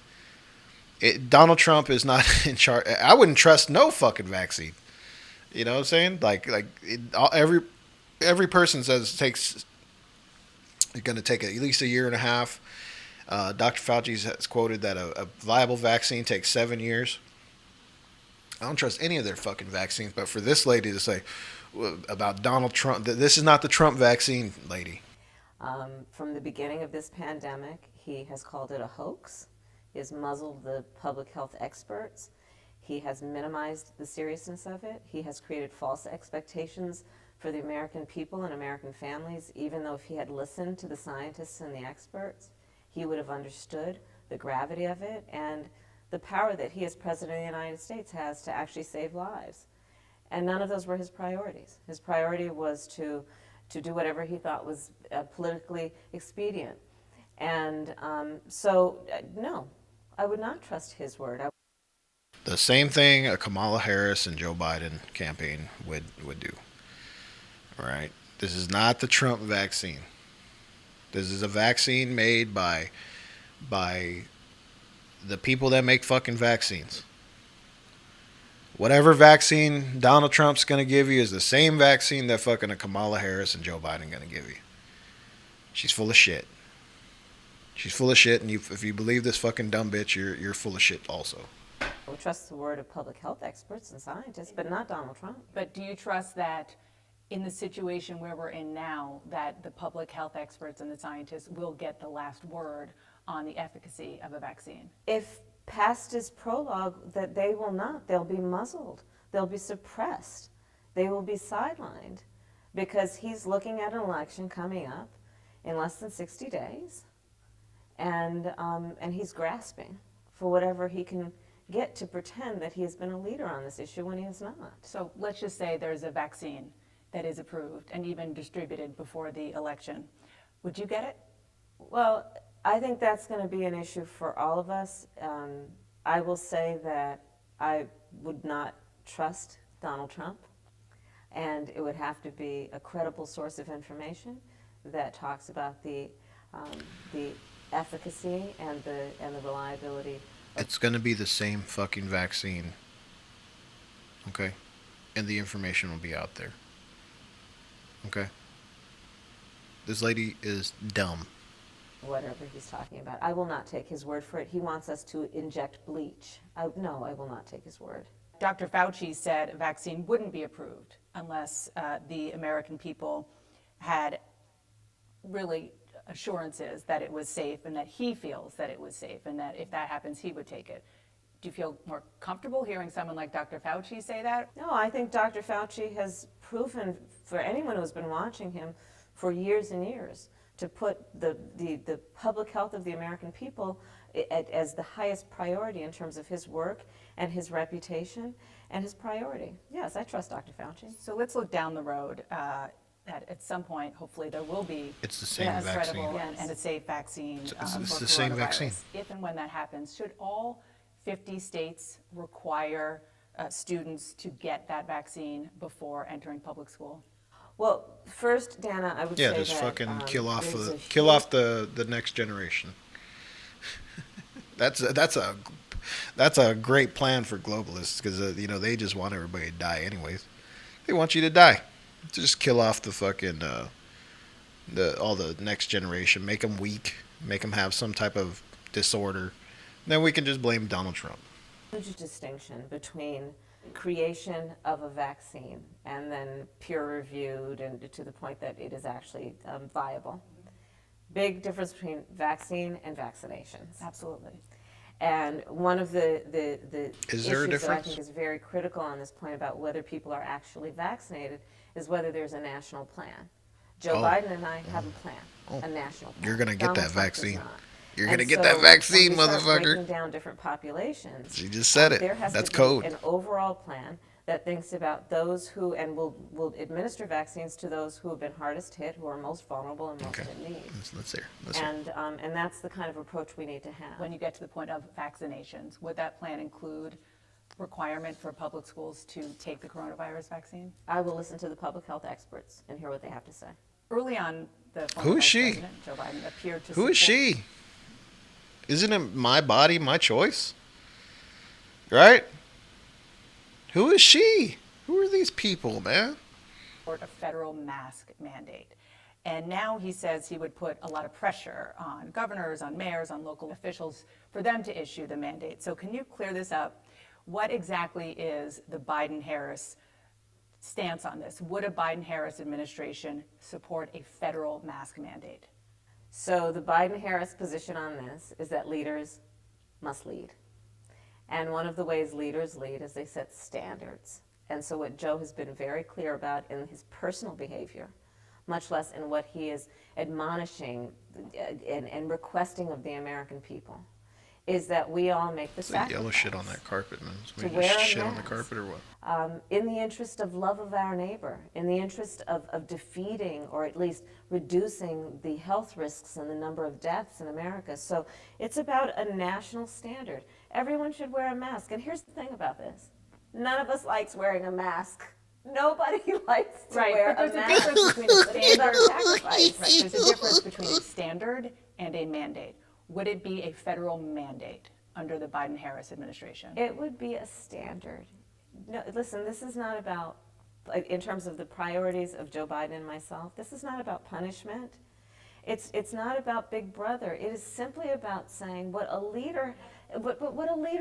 Donald Trump is not in charge. I wouldn't trust no fucking vaccine. You know what I'm saying? Every person says it takes. It's going to take at least a year and a half. Dr. Fauci has quoted that a viable vaccine takes 7 years. I don't trust any of their fucking vaccines, but for this lady to say about Donald Trump, this is not the Trump vaccine, lady. From the beginning of this pandemic, he has called it a hoax. He has muzzled the public health experts. He has minimized the seriousness of it. He has created false expectations for the American people and American families, even though if he had listened to the scientists and the experts, he would have understood the gravity of it and the power that he as President of the United States has to actually save lives. And none of those were his priorities. His priority was to do whatever he thought was politically expedient. And no, I would not trust his word. The same thing a Kamala Harris and Joe Biden campaign would do. Right. This is not the Trump vaccine. This is a vaccine made by the people that make fucking vaccines. Whatever vaccine Donald Trump's going to give you is the same vaccine that fucking a Kamala Harris and Joe Biden going to give you. She's full of shit. She's full of shit, and if you believe this fucking dumb bitch, you're full of shit also. We trust the word of public health experts and scientists, but not Donald Trump. But do you trust that in the situation where we're in now, that the public health experts and the scientists will get the last word on the efficacy of a vaccine? If past is prologue, that they will not. They'll be muzzled. They'll be suppressed. They will be sidelined because he's looking at an election coming up in less than 60 days, and he's grasping for whatever he can get to pretend that he has been a leader on this issue when he has not. So let's just say there's a vaccine that is approved and even distributed before the election. Would you get it? Well, I think that's going to be an issue for all of us. I will say that I would not trust Donald Trump, and it would have to be a credible source of information that talks about the efficacy and the reliability. It's going to be the same fucking vaccine. Okay? And the information will be out there. Okay? This lady is dumb. Whatever he's talking about. I will not take his word for it. He wants us to inject bleach. No, I will not take his word. Dr. Fauci said a vaccine wouldn't be approved unless the American people had really assurances that it was safe and that he feels that it was safe and that if that happens, he would take it. Do you feel more comfortable hearing someone like Dr. Fauci say that? No, I think Dr. Fauci has proven for anyone who's been watching him for years and years to put the public health of the American people as the highest priority in terms of his work and his reputation and his priority. Yes, I trust Dr. Fauci. So let's look down the road that at some point, hopefully, there will be It's the same a vaccine. credible and a safe vaccine It's for the same coronavirus. vaccine. If and when that happens, should all 50 states require students to get that vaccine before entering public school? Well, first, Dana, I would say just that, fucking kill off there's a kill off the next generation. That's a great plan for globalists because they just want everybody to die anyways. They want you to die. Just kill off the fucking all the next generation. Make them weak. Make them have some type of disorder. Then we can just blame Donald Trump. Huge distinction between creation of a vaccine and then peer-reviewed and to the point that it is actually viable. Big difference between vaccine and vaccinations. Absolutely. And one of the Is there a issues that I difference? think is very critical on this point about whether people are actually vaccinated is whether there's a national plan. Joe Biden and I have a plan, a national plan. You're gonna get Donald that Trump does vaccine. not. You're And gonna get so that vaccine, when we start motherfucker. breaking down different populations. She just said it. There has That's to be code. an overall plan that thinks about those who, and will administer vaccines to those who have been hardest hit, who are most vulnerable and most in need. Let's hear. Let's hear. And that's the kind of approach we need to have. When you get to the point of vaccinations, would that plan include requirement for public schools to take the coronavirus vaccine? I will listen to the public health experts and hear what they have to say. Early on, the former Who is Vice she? President, Joe Biden, appeared to Who is support- she? Isn't it my body, my choice? Right? Who is she? Who are these people, man? support a federal mask mandate. And now he says he would put a lot of pressure on governors, on mayors, on local officials for them to issue the mandate. So can you clear this up? What exactly is the Biden-Harris stance on this? Would a Biden-Harris administration support a federal mask mandate? So the Biden-Harris position on this is that leaders must lead. And one of the ways leaders lead is they set standards. And so what Joe has been very clear about in his personal behavior, much less in what he is admonishing and requesting of the American people, is that we all make the It's the sacrifice. yellow shit on that carpet, man. To Somebody wear just a shit on the mask. carpet or what? In the interest of love of our neighbor, in the interest of defeating or at least reducing the health risks and the number of deaths in America. So it's about a national standard. Everyone should wear a mask. And here's the thing about this. None of us likes wearing a mask. Nobody likes to wear but a there's mask. a difference between a standard sacrifice. Right, there's a difference between a standard and a mandate. Would it be a federal mandate under the Biden-Harris administration? It would be a standard. No, listen, this is not about, like, in terms of the priorities of Joe Biden and myself, this is not about punishment. It's not about Big Brother. It is simply about saying what a leader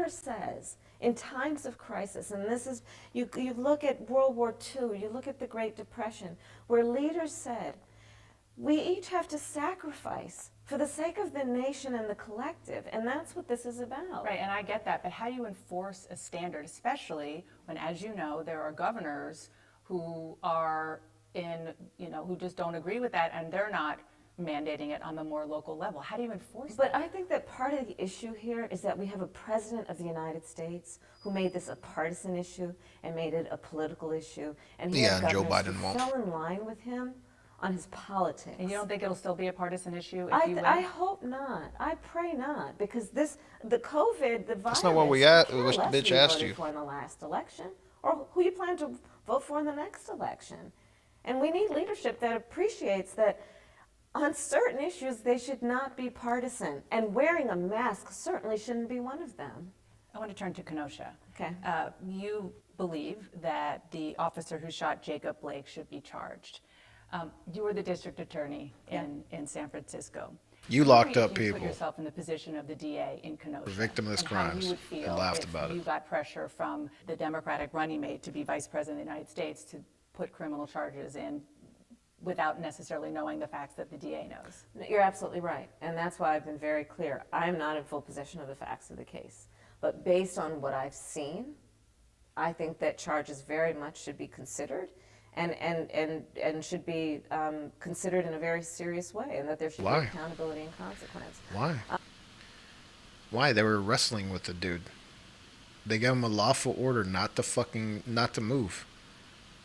says in times of crisis. And this is, you look at World War II, you look at the Great Depression, where leaders said, we each have to sacrifice for the sake of the nation and the collective, and that's what this is about. Right, and I get that, but how do you enforce a standard, especially when, as you know, there are governors who are who just don't agree with that, and they're not mandating it on the more local level. How do you enforce But that? I think that part of the issue here is that we have a president of the United States who made this a partisan issue and made it a political issue, and he has Joe governors Biden who won't. fell in line with him on his politics. And you don't think it'll still be a partisan issue if you win? I hope not. I pray not, because the COVID, the virus. That's not what we could asked. care What the less bitch who you asked voted you. for in the last election, or who you plan to vote for in the next election. And we need leadership that appreciates that on certain issues they should not be partisan, and wearing a mask certainly shouldn't be one of them. I want to turn to Kenosha. Okay. You believe that the officer who shot Jacob Blake should be charged. You were the district attorney in San Francisco. You locked How up do you people. Put yourself in the position of the DA in Kenosha. For victimless and how crimes you would and feel laughed if about it. you got pressure from the Democratic running mate to be vice president of the United States to put criminal charges in without necessarily knowing the facts that the DA knows. You're absolutely right, and that's why I've been very clear. I am not in full possession of the facts of the case, but based on what I've seen, I think that charges very much should be considered and should be considered in a very serious way, and that there should Why? be accountability and consequence. Why? Why? They were wrestling with the dude. They gave him a lawful order not to move.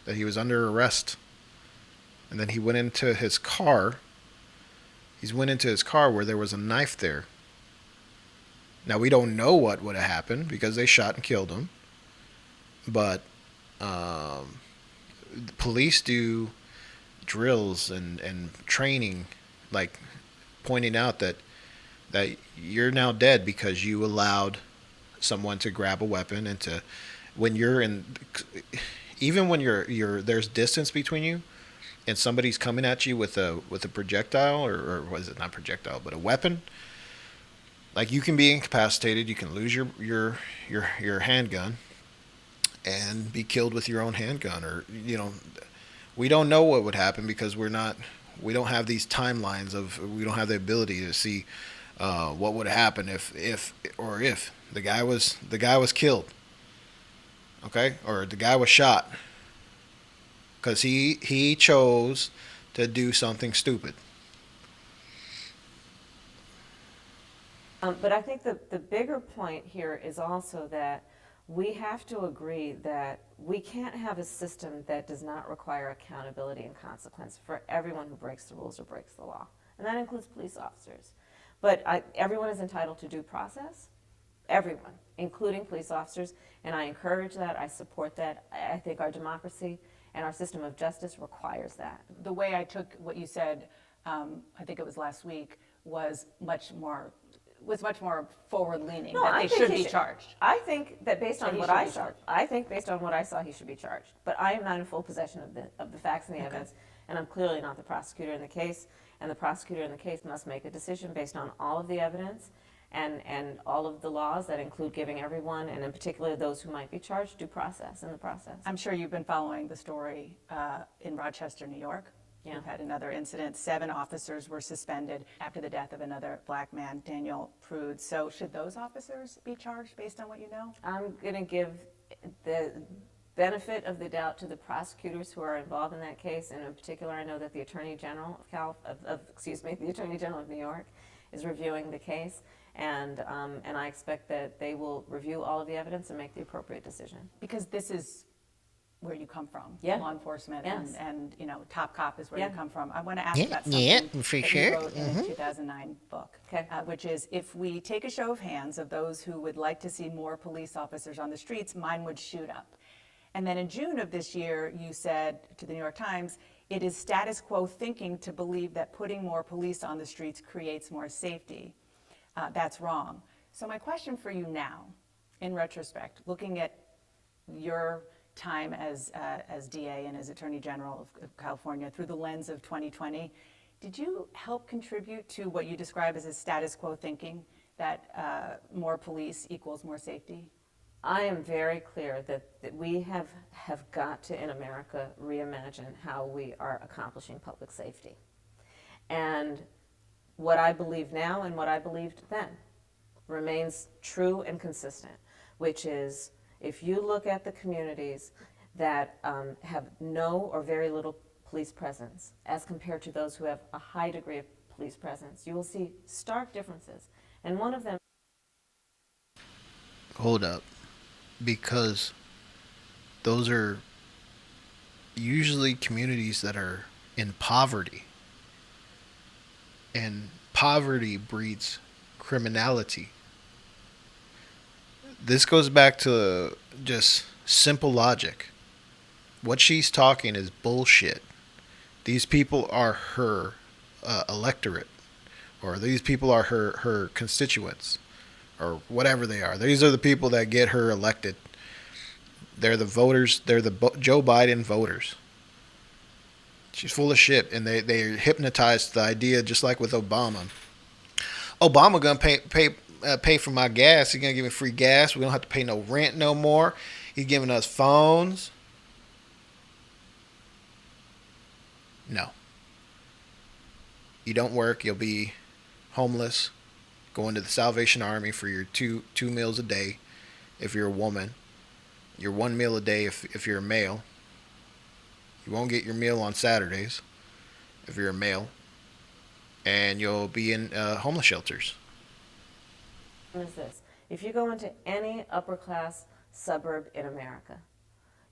That he was under arrest. And then he went into his car. He's went into his car where there was a knife there. Now we don't know what would have happened because they shot and killed him. But the police do drills and training, like pointing out that you're now dead because you allowed someone to grab a weapon and to when you're in even when you're there's distance between you and somebody's coming at you with a projectile or was it not projectile but a weapon, like you can be incapacitated, you can lose your handgun and be killed with your own handgun, or we don't know what would happen because we don't have these timelines we don't have the ability to see what would happen if the guy was killed, okay, or the guy was shot because he chose to do something stupid. But I think the bigger point here is also that we have to agree that we can't have a system that does not require accountability and consequence for everyone who breaks the rules or breaks the law. And that includes police officers. But everyone is entitled to due process. Everyone, including police officers. And I encourage that. I support that. I think our democracy and our system of justice requires that. The way I took what you said, I think it was last week, was much more forward-leaning, No, that they should be charged. I think that based on He what should I be saw, charged. I think based on what I saw, he should be charged. But I am not in full possession of the facts and the evidence, and I'm clearly not the prosecutor in the case. And the prosecutor in the case must make a decision based on all of the evidence and all of the laws that include giving everyone, and in particular those who might be charged, due process in the process. I'm sure you've been following the story in Rochester, New York. Yeah. We've had another incident. 7 officers were suspended after the death of another black man, Daniel Prude. So should those officers be charged based on what you know? I'm going to give the benefit of the doubt to the prosecutors who are involved in that case, and in particular, I know that the Attorney General the Attorney General of New York is reviewing the case, and I expect that they will review all of the evidence and make the appropriate decision. Because this is where you come from, Yeah. law enforcement, Yes. and top cop is where Yeah. you come from. I want to ask Yeah, about something yeah, that for you sure. wrote in a 2009 book, which is, if we take a show of hands of those who would like to see more police officers on the streets, mine would shoot up. And then in June of this year, you said to the New York Times, it is status quo thinking to believe that putting more police on the streets creates more safety. That's wrong. So my question for you now, in retrospect, looking at your time as DA and as Attorney General of California through the lens of 2020, did you help contribute to what you describe as a status quo thinking, that more police equals more safety? I am very clear that we have got to, in America, reimagine how we are accomplishing public safety. And what I believe now and what I believed then remains true and consistent, which is, if you look at the communities that have no or very little police presence as compared to those who have a high degree of police presence, you will see stark differences. And one of them... Hold up. Because those are usually communities that are in poverty. And poverty breeds criminality. This goes back to just simple logic. What she's talking is bullshit. These people are her electorate, or these people are her constituents, or whatever they are. These are the people that get her elected. They're the voters. They're the Joe Biden voters. She's full of shit, and they're hypnotized to the idea, just like with Obama. Obama gonna pay for my gas. He's gonna give me free gas. We don't have to pay no rent no more. He's giving us phones. No. You don't work, you'll be homeless, going to the Salvation Army for your two meals a day if you're a woman, your 1 meal a day if you're a male. You won't get your meal on Saturdays if you're a male, and you'll be in homeless shelters. Is this: if you go into any upper class suburb in America,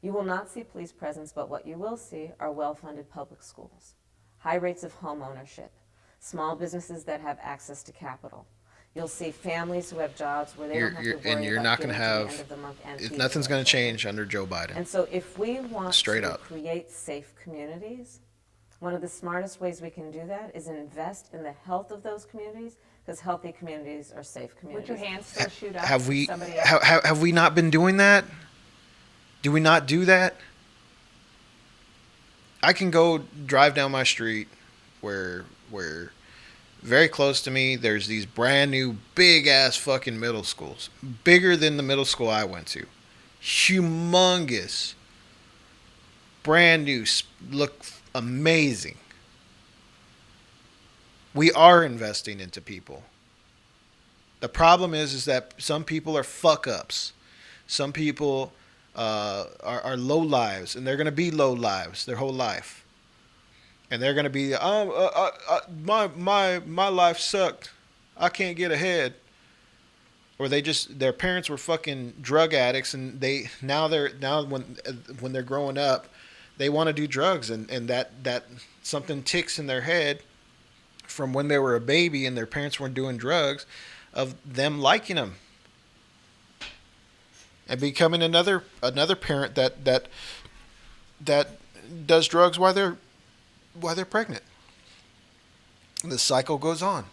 You will not see police presence, but what you will see are well-funded public schools, high rates of home ownership, small businesses that have access to capital. You'll see families who have jobs where they don't have to worry and you're about not getting going to to the have end of the month and it, feeding nothing's their going to children. change under Joe Biden. And so if we want Straight to up. create safe communities, one of the smartest ways we can do that is invest in the health of those communities, because healthy communities are safe communities. Would your hands still shoot up? Have we if somebody else? have we not been doing that? Do we not do that? I can go drive down my street where very close to me there's these brand new big ass fucking middle schools, bigger than the middle school I went to, humongous, brand new, look amazing. We are investing into people. The problem is that some people are fuck ups. Some people are low lives, and they're going to be low lives their whole life. And they're going to be, my life sucked. I can't get ahead. Or their parents were fucking drug addicts, and now when they're growing up, they want to do drugs, and that something ticks in their head from when they were a baby and their parents weren't doing drugs, of them liking them and becoming another parent that does drugs while they're pregnant. The cycle goes on.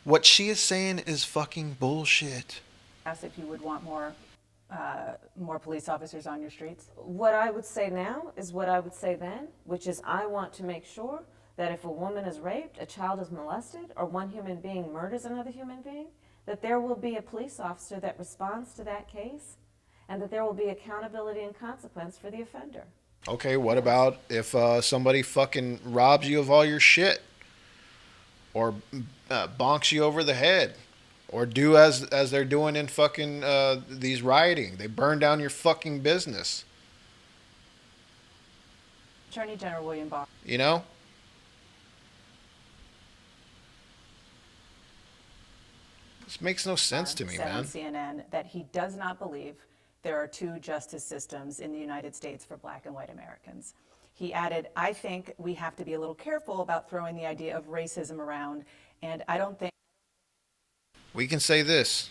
What she is saying is fucking bullshit. Ask if you would want more police officers on your streets. What I would say now is what I would say then, which is I want to make sure that if a woman is raped, a child is molested, or one human being murders another human being, that there will be a police officer that responds to that case, and that there will be accountability and consequence for the offender. Okay, what about if somebody fucking robs you of all your shit, or bonks you over the head, or do as they're doing in fucking these rioting? They burn down your fucking business. Attorney General William Barr. You know? This makes no sense to me, said man. on CNN that he does not believe there are two justice systems in the United States for black and white Americans. He added, I think we have to be a little careful about throwing the idea of racism around, and I don't think... We can say this.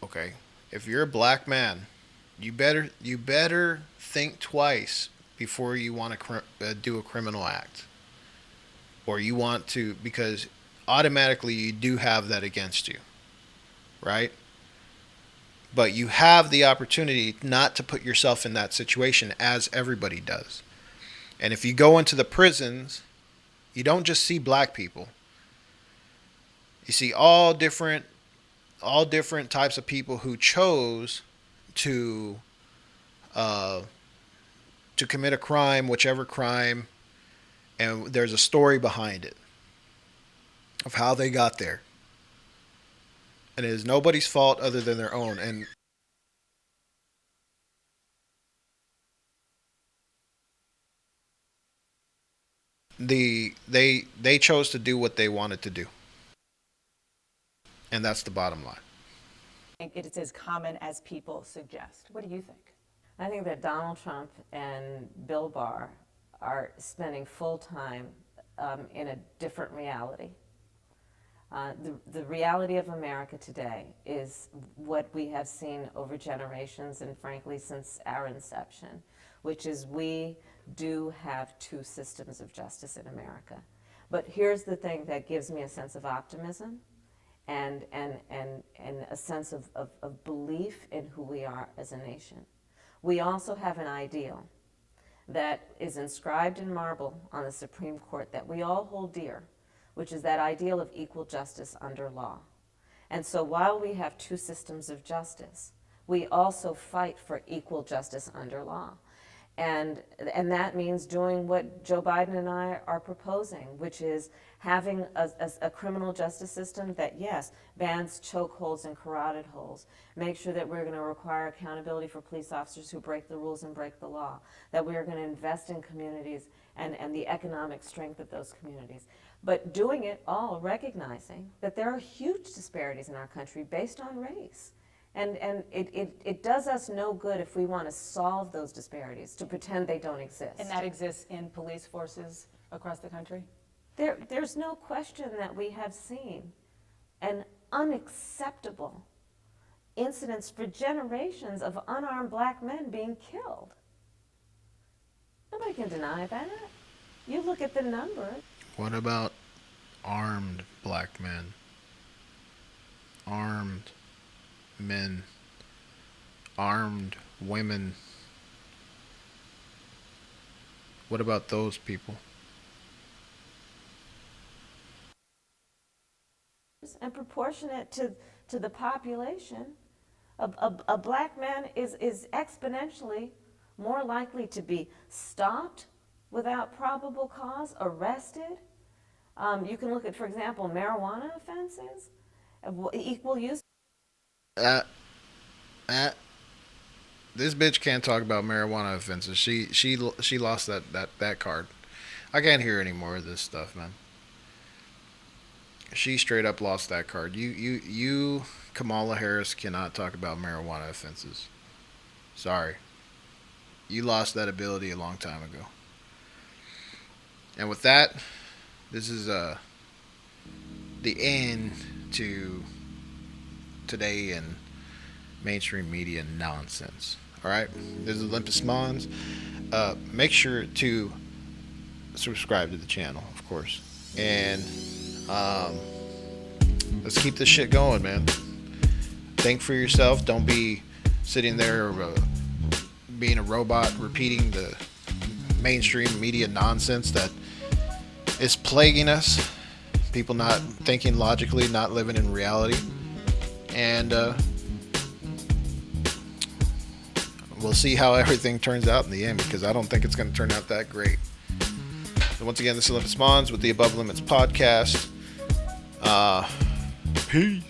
Okay, if you're a black man, you better think twice before you want to do a criminal act. Or you want to, because automatically you do have that against you, right? But you have the opportunity not to put yourself in that situation, as everybody does. And if you go into the prisons, you don't just see black people. You see all different types of people who chose to commit a crime, whichever crime, and there's a story behind it of how they got there. And it is nobody's fault other than their own. And they chose to do what they wanted to do. And that's the bottom line. I think it's as common as people suggest. What do you think? I think that Donald Trump and Bill Barr are spending full time in a different reality. The reality of America today is what we have seen over generations and frankly since our inception, which is we do have two systems of justice in America. But here's the thing that gives me a sense of optimism and a sense of belief in who we are as a nation. We also have an ideal that is inscribed in marble on the Supreme Court that we all hold dear, which is that ideal of equal justice under law. And so while we have two systems of justice, we also fight for equal justice under law. And that means doing what Joe Biden and I are proposing, which is having a criminal justice system that, yes, bans chokeholds and carotid holes, make sure that we're going to require accountability for police officers who break the rules and break the law, that we are going to invest in communities and the economic strength of those communities. But doing it all recognizing that there are huge disparities in our country based on race. And it does us no good if we want to solve those disparities, to pretend they don't exist. And that exists in police forces across the country? There's no question that we have seen an unacceptable incidents for generations of unarmed black men being killed. Nobody can deny that. You look at the numbers. What about armed black men? Armed men. Armed women. What about those people? And proportionate to the population, a black man is exponentially more likely to be stopped without probable cause, arrested. You can look at, for example, marijuana offenses, equal use. This bitch can't talk about marijuana offenses. She lost that card. I can't hear any more of this stuff, man. She straight up lost that card. You Kamala Harris cannot talk about marijuana offenses. Sorry. You lost that ability a long time ago. And with that, this is the end to today in mainstream media nonsense. Alright? This is Olympus Mons. Make sure to subscribe to the channel, of course. And let's keep this shit going, man. Think for yourself. Don't be sitting there being a robot repeating the mainstream media nonsense that is plaguing us. People not thinking logically, not living in reality. And we'll see how everything turns out in the end, because I don't think it's going to turn out that great. So once again, this is Olympus Mons with the Above Limits podcast. Peace.